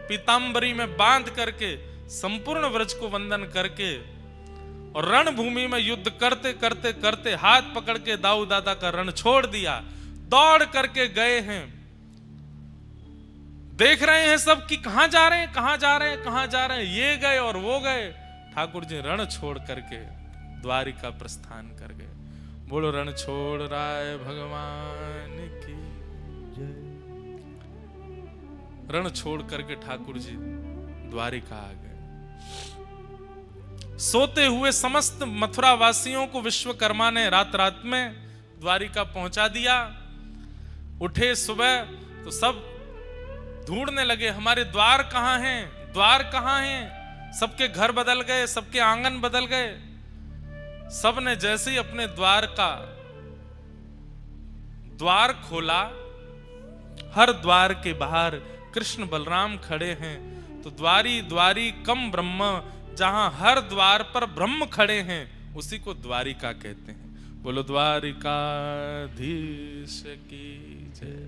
पीतांबरी में बांध करके संपूर्ण व्रज को वंदन करके और रणभूमि में युद्ध करते करते करते हाथ पकड़ के दाऊ दादा का रण छोड़ दिया, दौड़ करके गए हैं। देख रहे हैं सब कि कहां जा रहे हैं, कहां जा रहे हैं, कहां जा रहे हैं, ये गए और वो गए। ठाकुर जी रण छोड़ करके द्वारिका प्रस्थान कर गए। बोलो रण छोड़ राय भगवान की जय। रण छोड़ करके ठाकुर जी द्वारिका आ गए। सोते हुए समस्त मथुरा वासियों को विश्वकर्मा ने रात रात में द्वारिका पहुंचा दिया। उठे सुबह तो सब ढूंढने लगे, हमारे द्वार कहां हैं, द्वार कहां हैं। सबके घर बदल गए, सबके आंगन बदल गए। सब ने जैसे ही अपने द्वार का द्वार खोला, हर द्वार के बाहर कृष्ण बलराम खड़े हैं। तो द्वारी द्वारी कम ब्रह्म, जहां हर द्वार पर ब्रह्म खड़े हैं उसी को द्वारिका कहते हैं। बोलो द्वारिकाधीश की जय।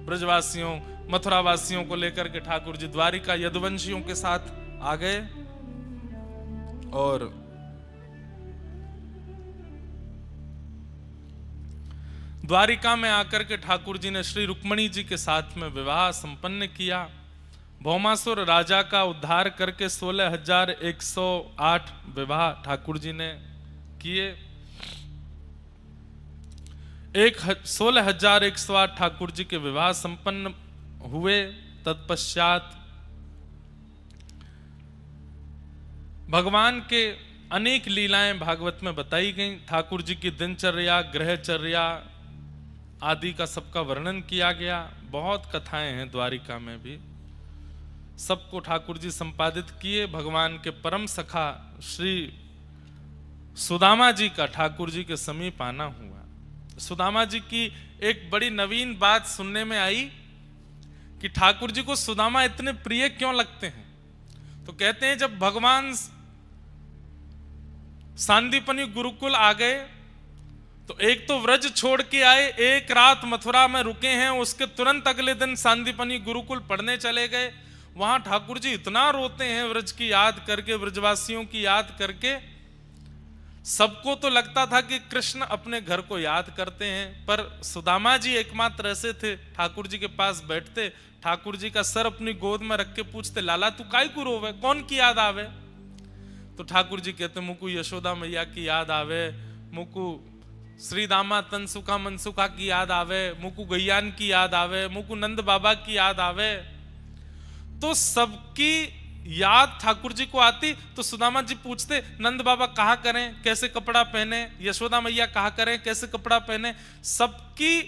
ब्रजवासियों, मथुरा वासियों को लेकर के ठाकुर जी द्वारिका यदुवंशियों के साथ आ गए और द्वारिका में आकर के ठाकुर जी ने श्री रुक्मणी जी के साथ में विवाह संपन्न किया। भौमासुर राजा का उद्धार करके 16,108 विवाह ठाकुर जी ने किए। 16,108 ठाकुर जी के विवाह संपन्न हुए। तत्पश्चात भगवान के अनेक लीलाएं भागवत में बताई गई। ठाकुर जी की दिनचर्या, ग्रहचर्या आदि का सबका वर्णन किया गया। बहुत कथाएं हैं द्वारिका में भी, सबको ठाकुर जी संपादित किए। भगवान के परम सखा श्री सुदामा जी का ठाकुर जी के समीप आना हुआ। सुदामा जी की एक बड़ी नवीन बात सुनने में आई कि ठाकुर जी को सुदामा इतने प्रिय क्यों लगते हैं। तो कहते हैं जब भगवान सांदीपनी गुरुकुल आ गए तो एक तो व्रज छोड़ के आए, एक रात मथुरा में रुके हैं, उसके तुरंत अगले दिन सांदीपनी गुरुकुल पढ़ने चले गए। वहां ठाकुर जी इतना रोते हैं व्रज की याद करके, व्रजवासियों की याद करके। सबको तो लगता था कि कृष्ण अपने घर को याद करते हैं, पर सुदामा जी एकमात्र ऐसे थे, ठाकुर जी के पास बैठते, ठाकुर जी का सर अपनी गोद में रख के पूछते, लाला तू काय को रोवे, कौन की याद आवे। तो ठाकुर जी कहते मुकु यशोदा मैया की याद आवे, मुकु श्री दामा तनसुखा मनसुखा की याद आवे, मुकु गैयान की याद आवे, मुकु नंद बाबा की याद आवे। तो सबकी याद ठाकुर जी को आती। तो सुदामा जी पूछते नंद बाबा कहा करें, कैसे कपड़ा पहने, यशोदा मैया कहा करें, कैसे कपड़ा पहने। सबकी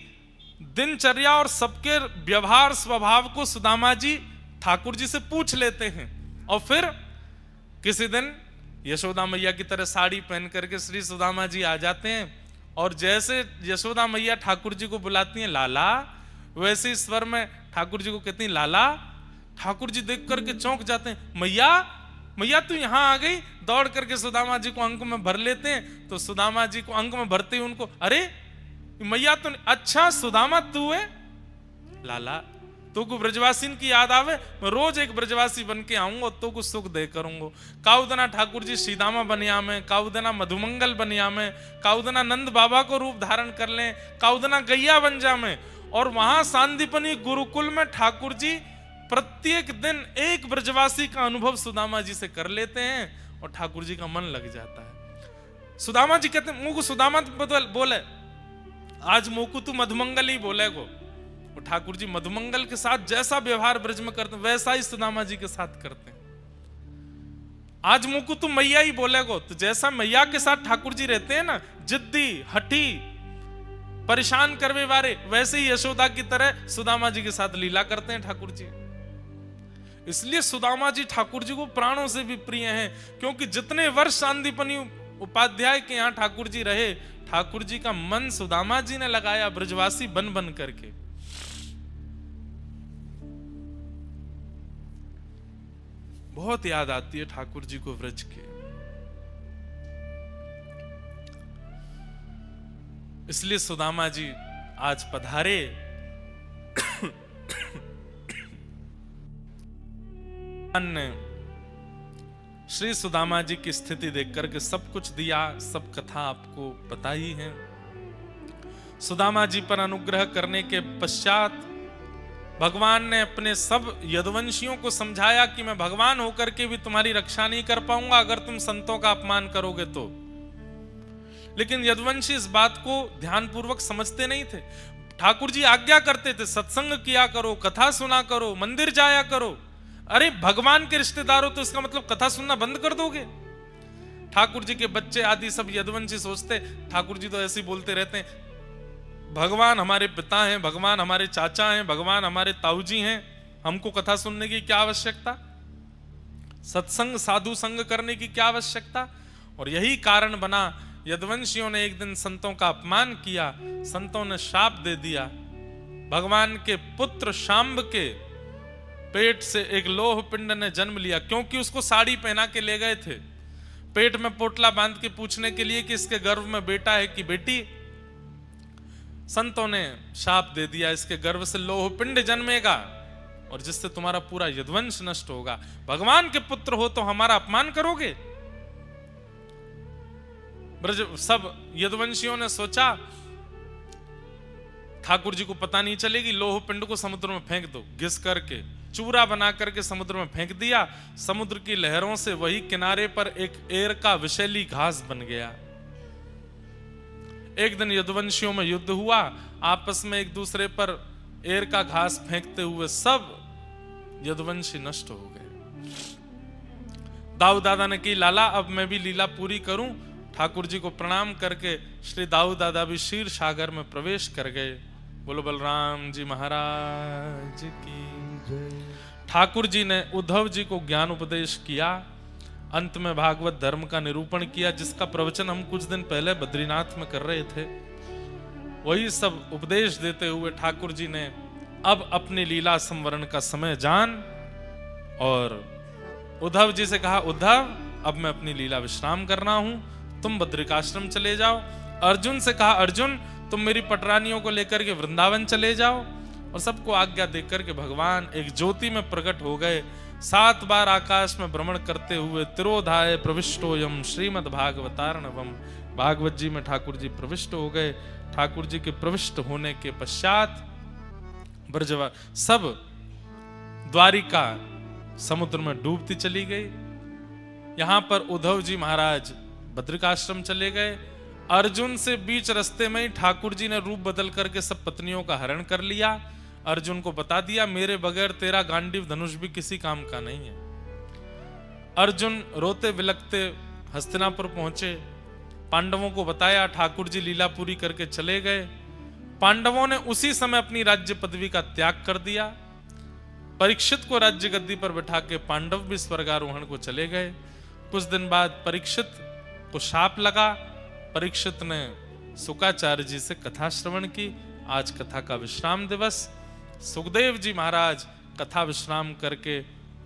दिनचर्या और सबके व्यवहार स्वभाव को सुदामा जी ठाकुर जी से पूछ लेते हैं। और फिर किसी दिन यशोदा मैया की तरह साड़ी पहन करके श्री सुदामा जी आ जाते हैं और जैसे यशोदा मैया ठाकुर जी को बुलाती हैं लाला, वैसे स्वर में ठाकुर जी को कहती हैं लाला। ठाकुर जी देख करके चौंक जाते हैं, मैया मैया तू यहां आ गई। दौड़ करके सुदामा जी को अंक में भर लेते हैं। तो सुदामा जी को अंक में भरते ही उनको, अरे मैया तो, अच्छा सुदामा तू है, लाला तो को ब्रजवासी की याद आवे, मैं रोज एक ब्रजवासी बन के आऊंगा तो को सुख दे करूंगा। काउदना ठाकुर जी सीदामा बनिया में, काउदना मधुमंगल बनिया में, काउदना नंद बाबा को रूप धारण कर लें, काउदना गैया बन जा में। और वहां सांदीपनी गुरुकुल में ठाकुर जी प्रत्येक दिन एक ब्रजवासी का अनुभव सुदामा जी से कर लेते हैं और ठाकुर जी का मन लग जाता है। सुदामा जी कहते हैं मुझको सुदामा बोले आज मोकू तू मधुमंगल ही बोले गो। वो ठाकुर जी मधुमंगल के साथ जैसा व्यवहार ब्रज में करते वैसा ही सुदामा जी के साथ करते हैं। आज मोकू तू मैया ही बोले गो, तो जैसा मैया के साथ ठाकुर जी रहते हैं ना, जिद्दी हठी परेशान करवे वाले, वैसे ही यशोदा की तरह सुदामा जी के साथ लीला करते हैं ठाकुर जी। इसलिए सुदामा जी ठाकुर जी को प्राणों से भी प्रिय हैं, क्योंकि जितने वर्ष सांदीपनी उपाध्याय के यहाँ ठाकुर जी रहे, ठाकुर जी का मन सुदामा जी ने लगाया ब्रजवासी बन बन करके। बहुत याद आती है ठाकुर जी को व्रज के। इसलिए सुदामा जी आज पधारे। ने श्री सुदामा जी की स्थिति देख करके सब कुछ दिया, सब कथा आपको पता ही है। सुदामा जी पर अनुग्रह करने के पश्चात भगवान ने अपने सब यदुवंशियों को समझाया कि मैं भगवान होकर के भी तुम्हारी रक्षा नहीं कर पाऊंगा अगर तुम संतों का अपमान करोगे तो। लेकिन यदुवंशी इस बात को ध्यानपूर्वक समझते नहीं थे। ठाकुर जी आज्ञा करते थे सत्संग किया करो, कथा सुना करो, मंदिर जाया करो। अरे भगवान के रिश्तेदार हो तो इसका मतलब कथा सुनना बंद कर दोगे? ठाकुर जी के बच्चे आदि सब यदुवंशी सोचते, ठाकुर जी तो ऐसे ही बोलते रहते हैं, भगवान हमारे पिता हैं, भगवान हमारे चाचा हैं, भगवान हमारे ताऊजी हैं, हमको कथा सुनने की क्या आवश्यकता, सत्संग साधु संग करने की क्या आवश्यकता। और यही कारण बना, यदुवंशियों ने एक दिन संतों का अपमान किया, संतों ने शाप दे दिया। भगवान के पुत्र शांब के पेट से एक लोह पिंड ने जन्म लिया, क्योंकि उसको साड़ी पहना के ले गए थे पेट में पोटला बांध के पूछने के लिए कि इसके गर्भ में बेटा है कि बेटी। संतों ने शाप दे दिया, इसके गर्भ से लोह पिंड जन्मेगा और जिससे तुम्हारा पूरा यदुवंश नष्ट होगा। भगवान के पुत्र हो तो हमारा अपमान करोगे? ब्रज सब यदुवंशियों ने सोचा ठाकुर जी को पता नहीं चलेगी, लोह पिंड को समुद्र में फेंक दो, घिस करके चूरा बना करके समुद्र में फेंक दिया। समुद्र की लहरों से वही किनारे पर एक एर का विषैली घास बन गया। एक दिन यदुवंशियों में युद्ध हुआ, आपस में एक दूसरे पर एर का घास फेंकते हुए सब यदुवंशी नष्ट हो गए। दाऊ दादा ने की लाला अब मैं भी लीला पूरी करूं। ठाकुर जी को प्रणाम करके श्री दाऊ दादा भी क्षीर सागर में प्रवेश कर गए। बोलो बलराम जी महाराज की जय। ठाकुर जी ने उद्धव जी को ज्ञान उपदेश किया, अंत में भागवत धर्म का निरूपण किया, जिसका प्रवचन हम कुछ दिन पहले बद्रीनाथ में कर रहे थे। वही सब उपदेश देते हुए ठाकुर जी ने अब अपनी लीला संवरण का समय जान और उद्धव जी से कहा, उद्धव अब मैं अपनी लीला विश्राम करना हूं, तुम बद्रिकाश्रम चले जाओ। अर्जुन से कहा, अर्जुन तुम मेरी पटरानियों को लेकर के वृंदावन चले जाओ। और सबको आज्ञा देकर के भगवान एक ज्योति में प्रकट हो गए। 7 बार आकाश में भ्रमण करते हुए तिरोधाय प्रविष्टोयम श्रीमद् भागवतार्णवम, भागवत जी में ठाकुर जी प्रविष्ट हो गए। ठाकुर जी के प्रविष्ट होने के पश्चात ब्रजवा सब द्वारिका समुद्र में डूबती चली गई। यहां पर उद्धव जी महाराज बद्रिकाश्रम चले गए। अर्जुन से बीच रास्ते में ही ठाकुर जी ने रूप बदल करके सब पत्नियों का हरण कर लिया। अर्जुन को बता दिया, मेरे बगैर तेरा गांडीव धनुष भी किसी काम का नहीं है। अर्जुन रोते बिलखते हस्तिनापुर पहुंचे, पांडवों को बताया, ठाकुर जी लीला पूरी करके चले गए। पांडवों ने उसी समय अपनी राज्य पदवी का त्याग कर दिया। परीक्षित को राज्य गद्दी पर बैठा के पांडव भी स्वर्गारोहण को चले गए। कुछ दिन बाद परीक्षित को शाप लगा। परीक्षित ने शुकाचार्य जी से कथा श्रवण की। आज कथा का विश्राम दिवस। सुखदेव जी महाराज कथा विश्राम करके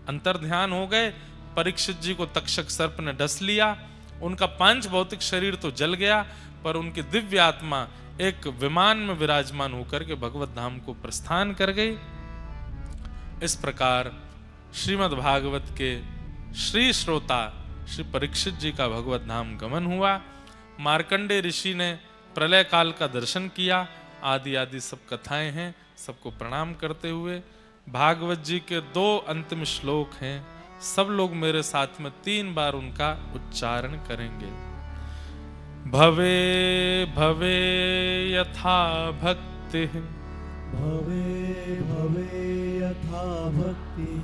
अंतर्ध्यान हो गए। परीक्षित जी को तक्षक सर्प ने डस लिया। उनका पांच भौतिक शरीर तो जल गया, पर उनकी दिव्य आत्मा एक विमान में विराजमान होकर के भगवत धाम को प्रस्थान कर गई। इस प्रकार श्रीमद् भागवत के श्री श्रोता श्री परीक्षित जी का भगवत धाम गमन हुआ। मार्कंडे ऋषि ने प्रलय काल का दर्शन किया। आदि आदि सब कथाएं हैं। सबको प्रणाम करते हुए भागवत जी के 2 अंतिम श्लोक हैं। सब लोग मेरे साथ में 3 बार उनका उच्चारण करेंगे। भवे भवे यथा भक्तिः भवे भवे यथा भक्तिः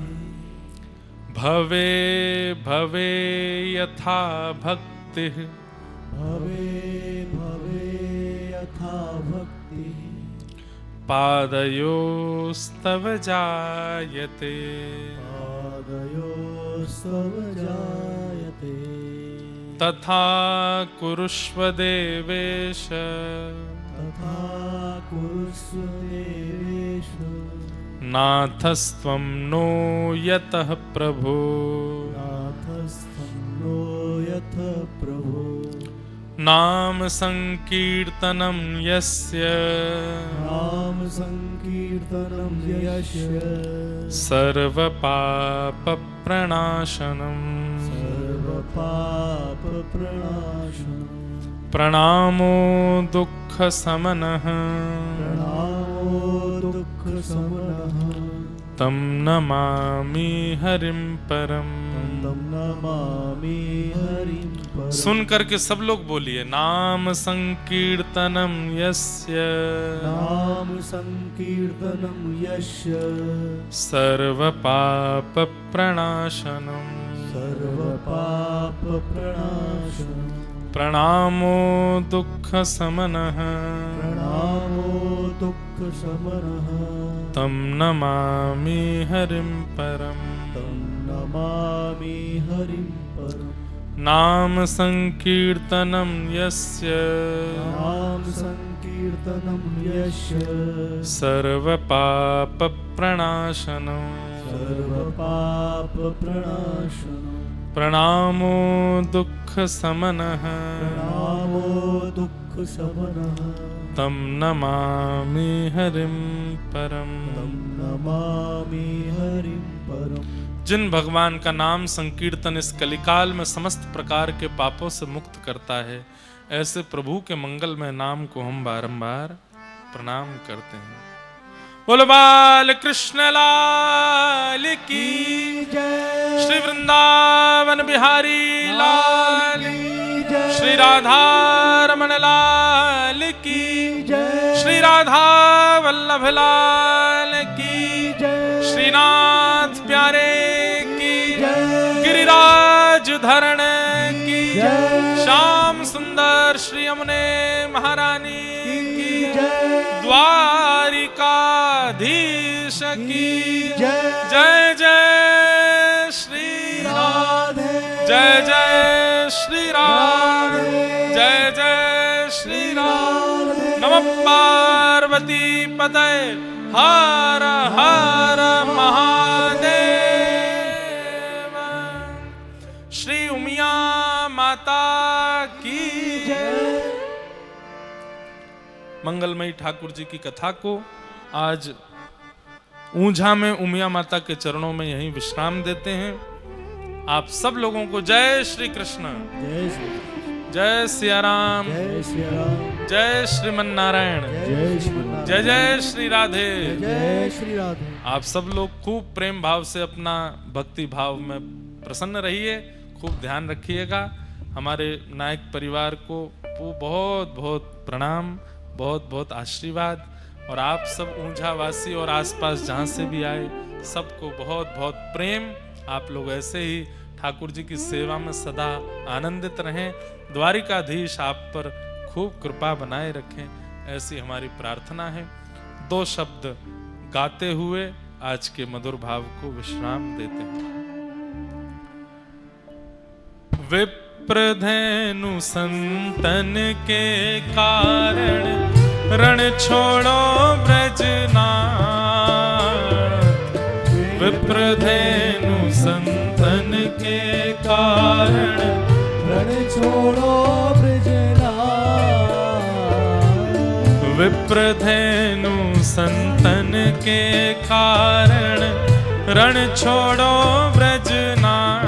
भवे भवे यथा भक्तिः भवे भवे यथा भक्तिः पादयोस्तव जायते पादयोस्तव जायते तथा कुरुष्व देवेश तथा कुरुष्व देवेश नाथस्त्वं नो यतः प्रभो नाथस्तं नो यथ प्रभो नाम संकीर्तनं यस्य नाम संकीर्तनं यस्य सर्वपापप्रणाशनम् सर्वपापप्रणाशनम् प्रणामो दुःखशमनः प्रणामो दुःखशमनः तं नमामि हरिं परम् तं नमामि हरिं परम्। सुन करके सब लोग बोलिए नाम संकीर्तनम यस्य नाम संकीर्तनं यस्य सर्वपाप प्रणाशनम सर्वपापप्रणाशनम् प्रणामो दुःखशमनः प्रणामो दुःखशमनः तं नमामि हरिं परम् तं नमामि हरिं परम्। नाम संकीर्तनम यस्य नाम संकीर्तनं यस्य सर्वपाप प्रणाशनम सर्वपापप्रणाशनम् प्रणामो दुःखशमनः प्रणामो दुःखशमनः तं नमामि हरिं परम् तं नमामि हरिं परम्। जिन भगवान का नाम संकीर्तन इस कलिकाल में समस्त प्रकार के पापों से मुक्त करता है, ऐसे प्रभु के मंगलमय नाम को हम बारंबार प्रणाम करते हैं। बोलो बाल कृष्ण लाल की जय श्री वृंदावन बिहारी लाल की जय श्री राधा रमन लाल की जय श्री राधा वल्लभ लाल की जय श्रीनाथ प्यारे की जय गिरिराज धरण की जय श्याम सुंदर श्री यमुने महारानी की जय द्वारिकाधीश की जय जय जय श्री राम राधे जय जय श्री राम राधे जय जय श्री राम राधे नमः पार्वती पतये हर हर महादेव श्री उमिया माता की जय। मंगलमयी ठाकुर जी की कथा को आज ऊंझा में उमिया माता के चरणों में यहीं विश्राम देते हैं। आप सब लोगों को जय श्री कृष्ण, जय श्री जय सिया राम, जय श्री राम जय श्रीमन नारायण, जय श्री जय जय श्री राधे। जय श्री राधे। आप सब लोग खूब प्रेम भाव से अपना भक्ति भाव में प्रसन्न रहिए, खूब ध्यान रखिएगा। हमारे नायक परिवार को बहुत बहुत प्रणाम, बहुत बहुत आशीर्वाद। और आप सब ऊंझा वासी और आसपास जहाँ से भी आए सबको बहुत बहुत प्रेम। आप लोग ऐसे ही ठाकुर जी की सेवा में सदा आनंदित रहें। द्वारिकाधीश आप पर खूब कृपा बनाए रखें, ऐसी हमारी प्रार्थना है। दो शब्द गाते हुए आज के मधुर भाव को विश्राम देते हैं। विप्रधेनु संतन के कारण रण छोड़ो ब्रजनाथ। विप्रधेनु संतन के कारण रण छोड़ो ब्रजनाथ। विप्रधेनु संतन के कारण रण छोड़ो ब्रजनाथ।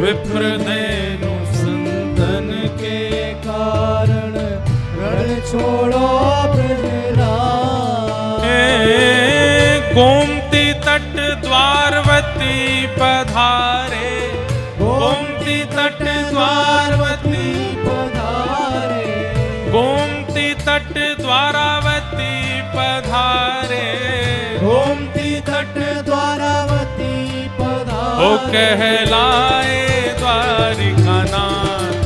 विप्रधेनु संतन के कारण रण छोड़ो ब्रजनाथ। गोमती तट द्वारवती पधारे, गोमती तट द्वारवती कहलाए द्वारिका नाथ,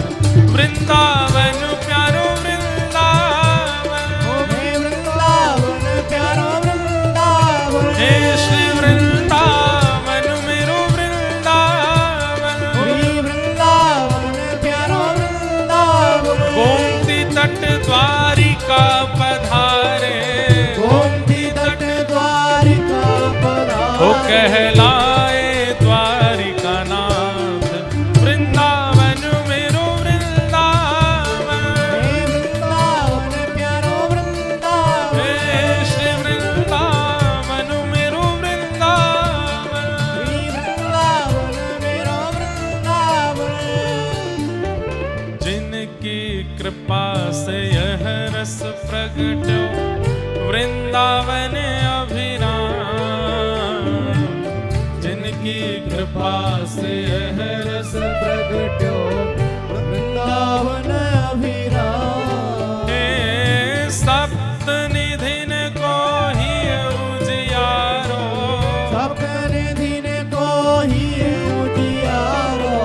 वृंदावन प्यारो वृंदावन, हे वृंदावन प्यारो वृंदावन, हे श्री वृंदावन मेरो वृंदावन, हे वृंदावन प्यारो वृंदावन, गोमती तट द्वारिका पधारे, गोमती तट द्वारिका पधारे, ओ कहलाए द्वारिका नाथ, वृंदावन मेरो वृंदावन, हे वृंदावन प्यारो वृंदावन, हे श्री वृंदावन मेरो वृंदावन, हे वृंदावन मेरो वृंदावन, जिनकी कृपा से यह रस प्रगटो वृंदावन अभिराम, जिनकी कृपा से यह रस प्रगट्यो वृंदावन अभिराम, हे सप्त निधिन को ही उजियारो, सपने दिन को ही उजियारो,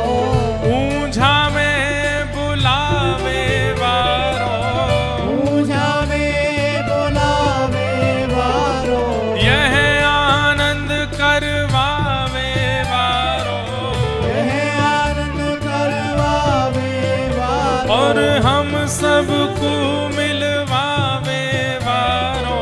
ऊंझा में बुलावे वारो, पूजा में बोलावे वारो, यह आनंद करवावे वारो, यह आनंद करवावे वारो, और हम सबको मिलवावे वारो,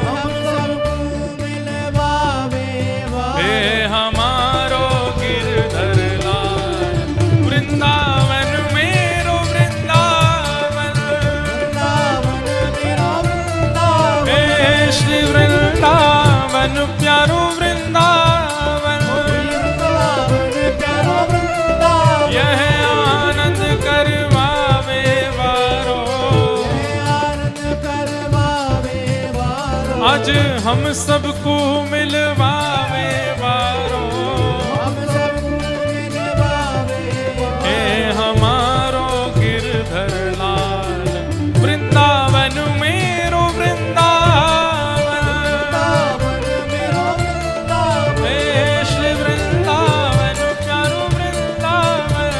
हम सबको मिलवावे वारो, हे हमारो गिरधर लाल, वृंदावन मेरो वृंदावन, वृंदावन मेरो वृंदावन, हे श्री वृंदावन प्यारो वृंदावन, वृंदावन प्यारो वृंदावन, यह आनंद करवावे वारो, यह आनंद करवावे वारो, आज हम सबको मिलवावे वारो, हम सबको मिलवावे हे वारो, हमारो गिरधर लाल, वृंदावन मेरो वृंदावन, वृंदावन मेरो वृंदावन, हे श्री वृंदावन प्यारो वृंदावन,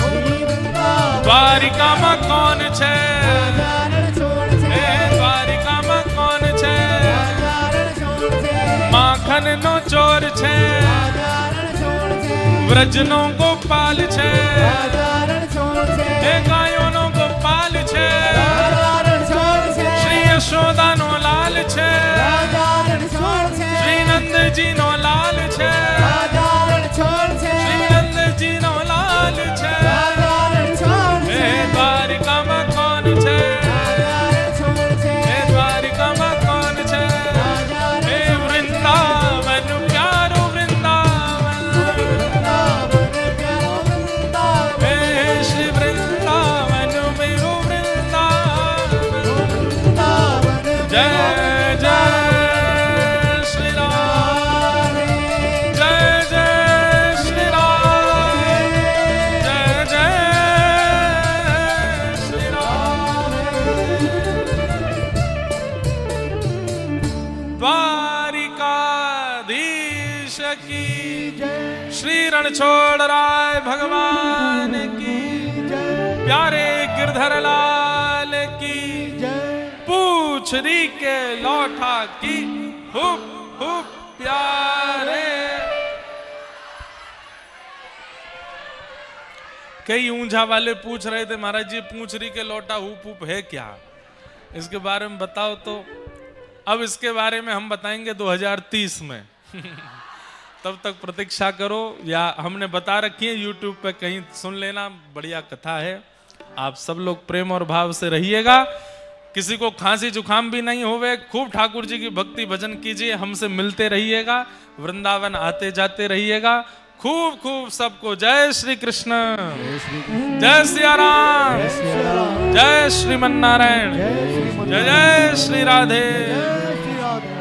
वृंदावन द्वारिका में कौन छे, राजारण छोड़ छे, हे द्वारिका में कौन छे, राजारण छोड़ छे, माखन नो चोर छे, राजारण छोड़ छे, व्रजनो गोपाल छे, राजारण छोड़ छे, हे गायो नो गोपाल छे, राजारण छोड़ छे, श्री यशोदा नो लाल छे, राजारण छोड़ छे, श्री नंद जी नो लाल छे, राजारण छोड़ छे, श्री नंद जी नो लाल छे, राजारण छोड़ हे छे, द्वारिका में कौन छे, राजारण छोड़ छे, हे द्वारिका में कौन छे, हे वृंदावन प्यारो वृंदावन, वृंदावन प्यारो वृंदावन, हे श्री वृंदावन मेरो वृंदावन, वृंदावन जय जय श्री राम, जय जय श्री राम, जय जय श्री राम, द्वारिकाधीश की जय, श्री रणछोड़ राय भगवान की, प्यारे गिरधर लाल की, जय, पूछरी के लौठा की, हुप हुप प्यारे। कई ऊंझा वाले पूछ रहे थे महाराज जी पूछरी के लौटा हुप हुप है क्या, इसके बारे में बताओ तो। अब इसके बारे में हम बताएंगे 2030 में तब तक प्रतीक्षा करो, या हमने बता रखी है YouTube पे, कहीं सुन लेना, बढ़िया कथा है। आप सब लोग प्रेम और भाव से रहिएगा, किसी को खांसी जुकाम भी नहीं होवे, खूब ठाकुर जी की भक्ति भजन कीजिए, हमसे मिलते रहिएगा, वृंदावन आते जाते रहिएगा, खूब खूब सबको जय श्री कृष्ण, जय सिया राम, जय श्रीमन नारायण, जय जय श्री राधे। जय श्री राधे।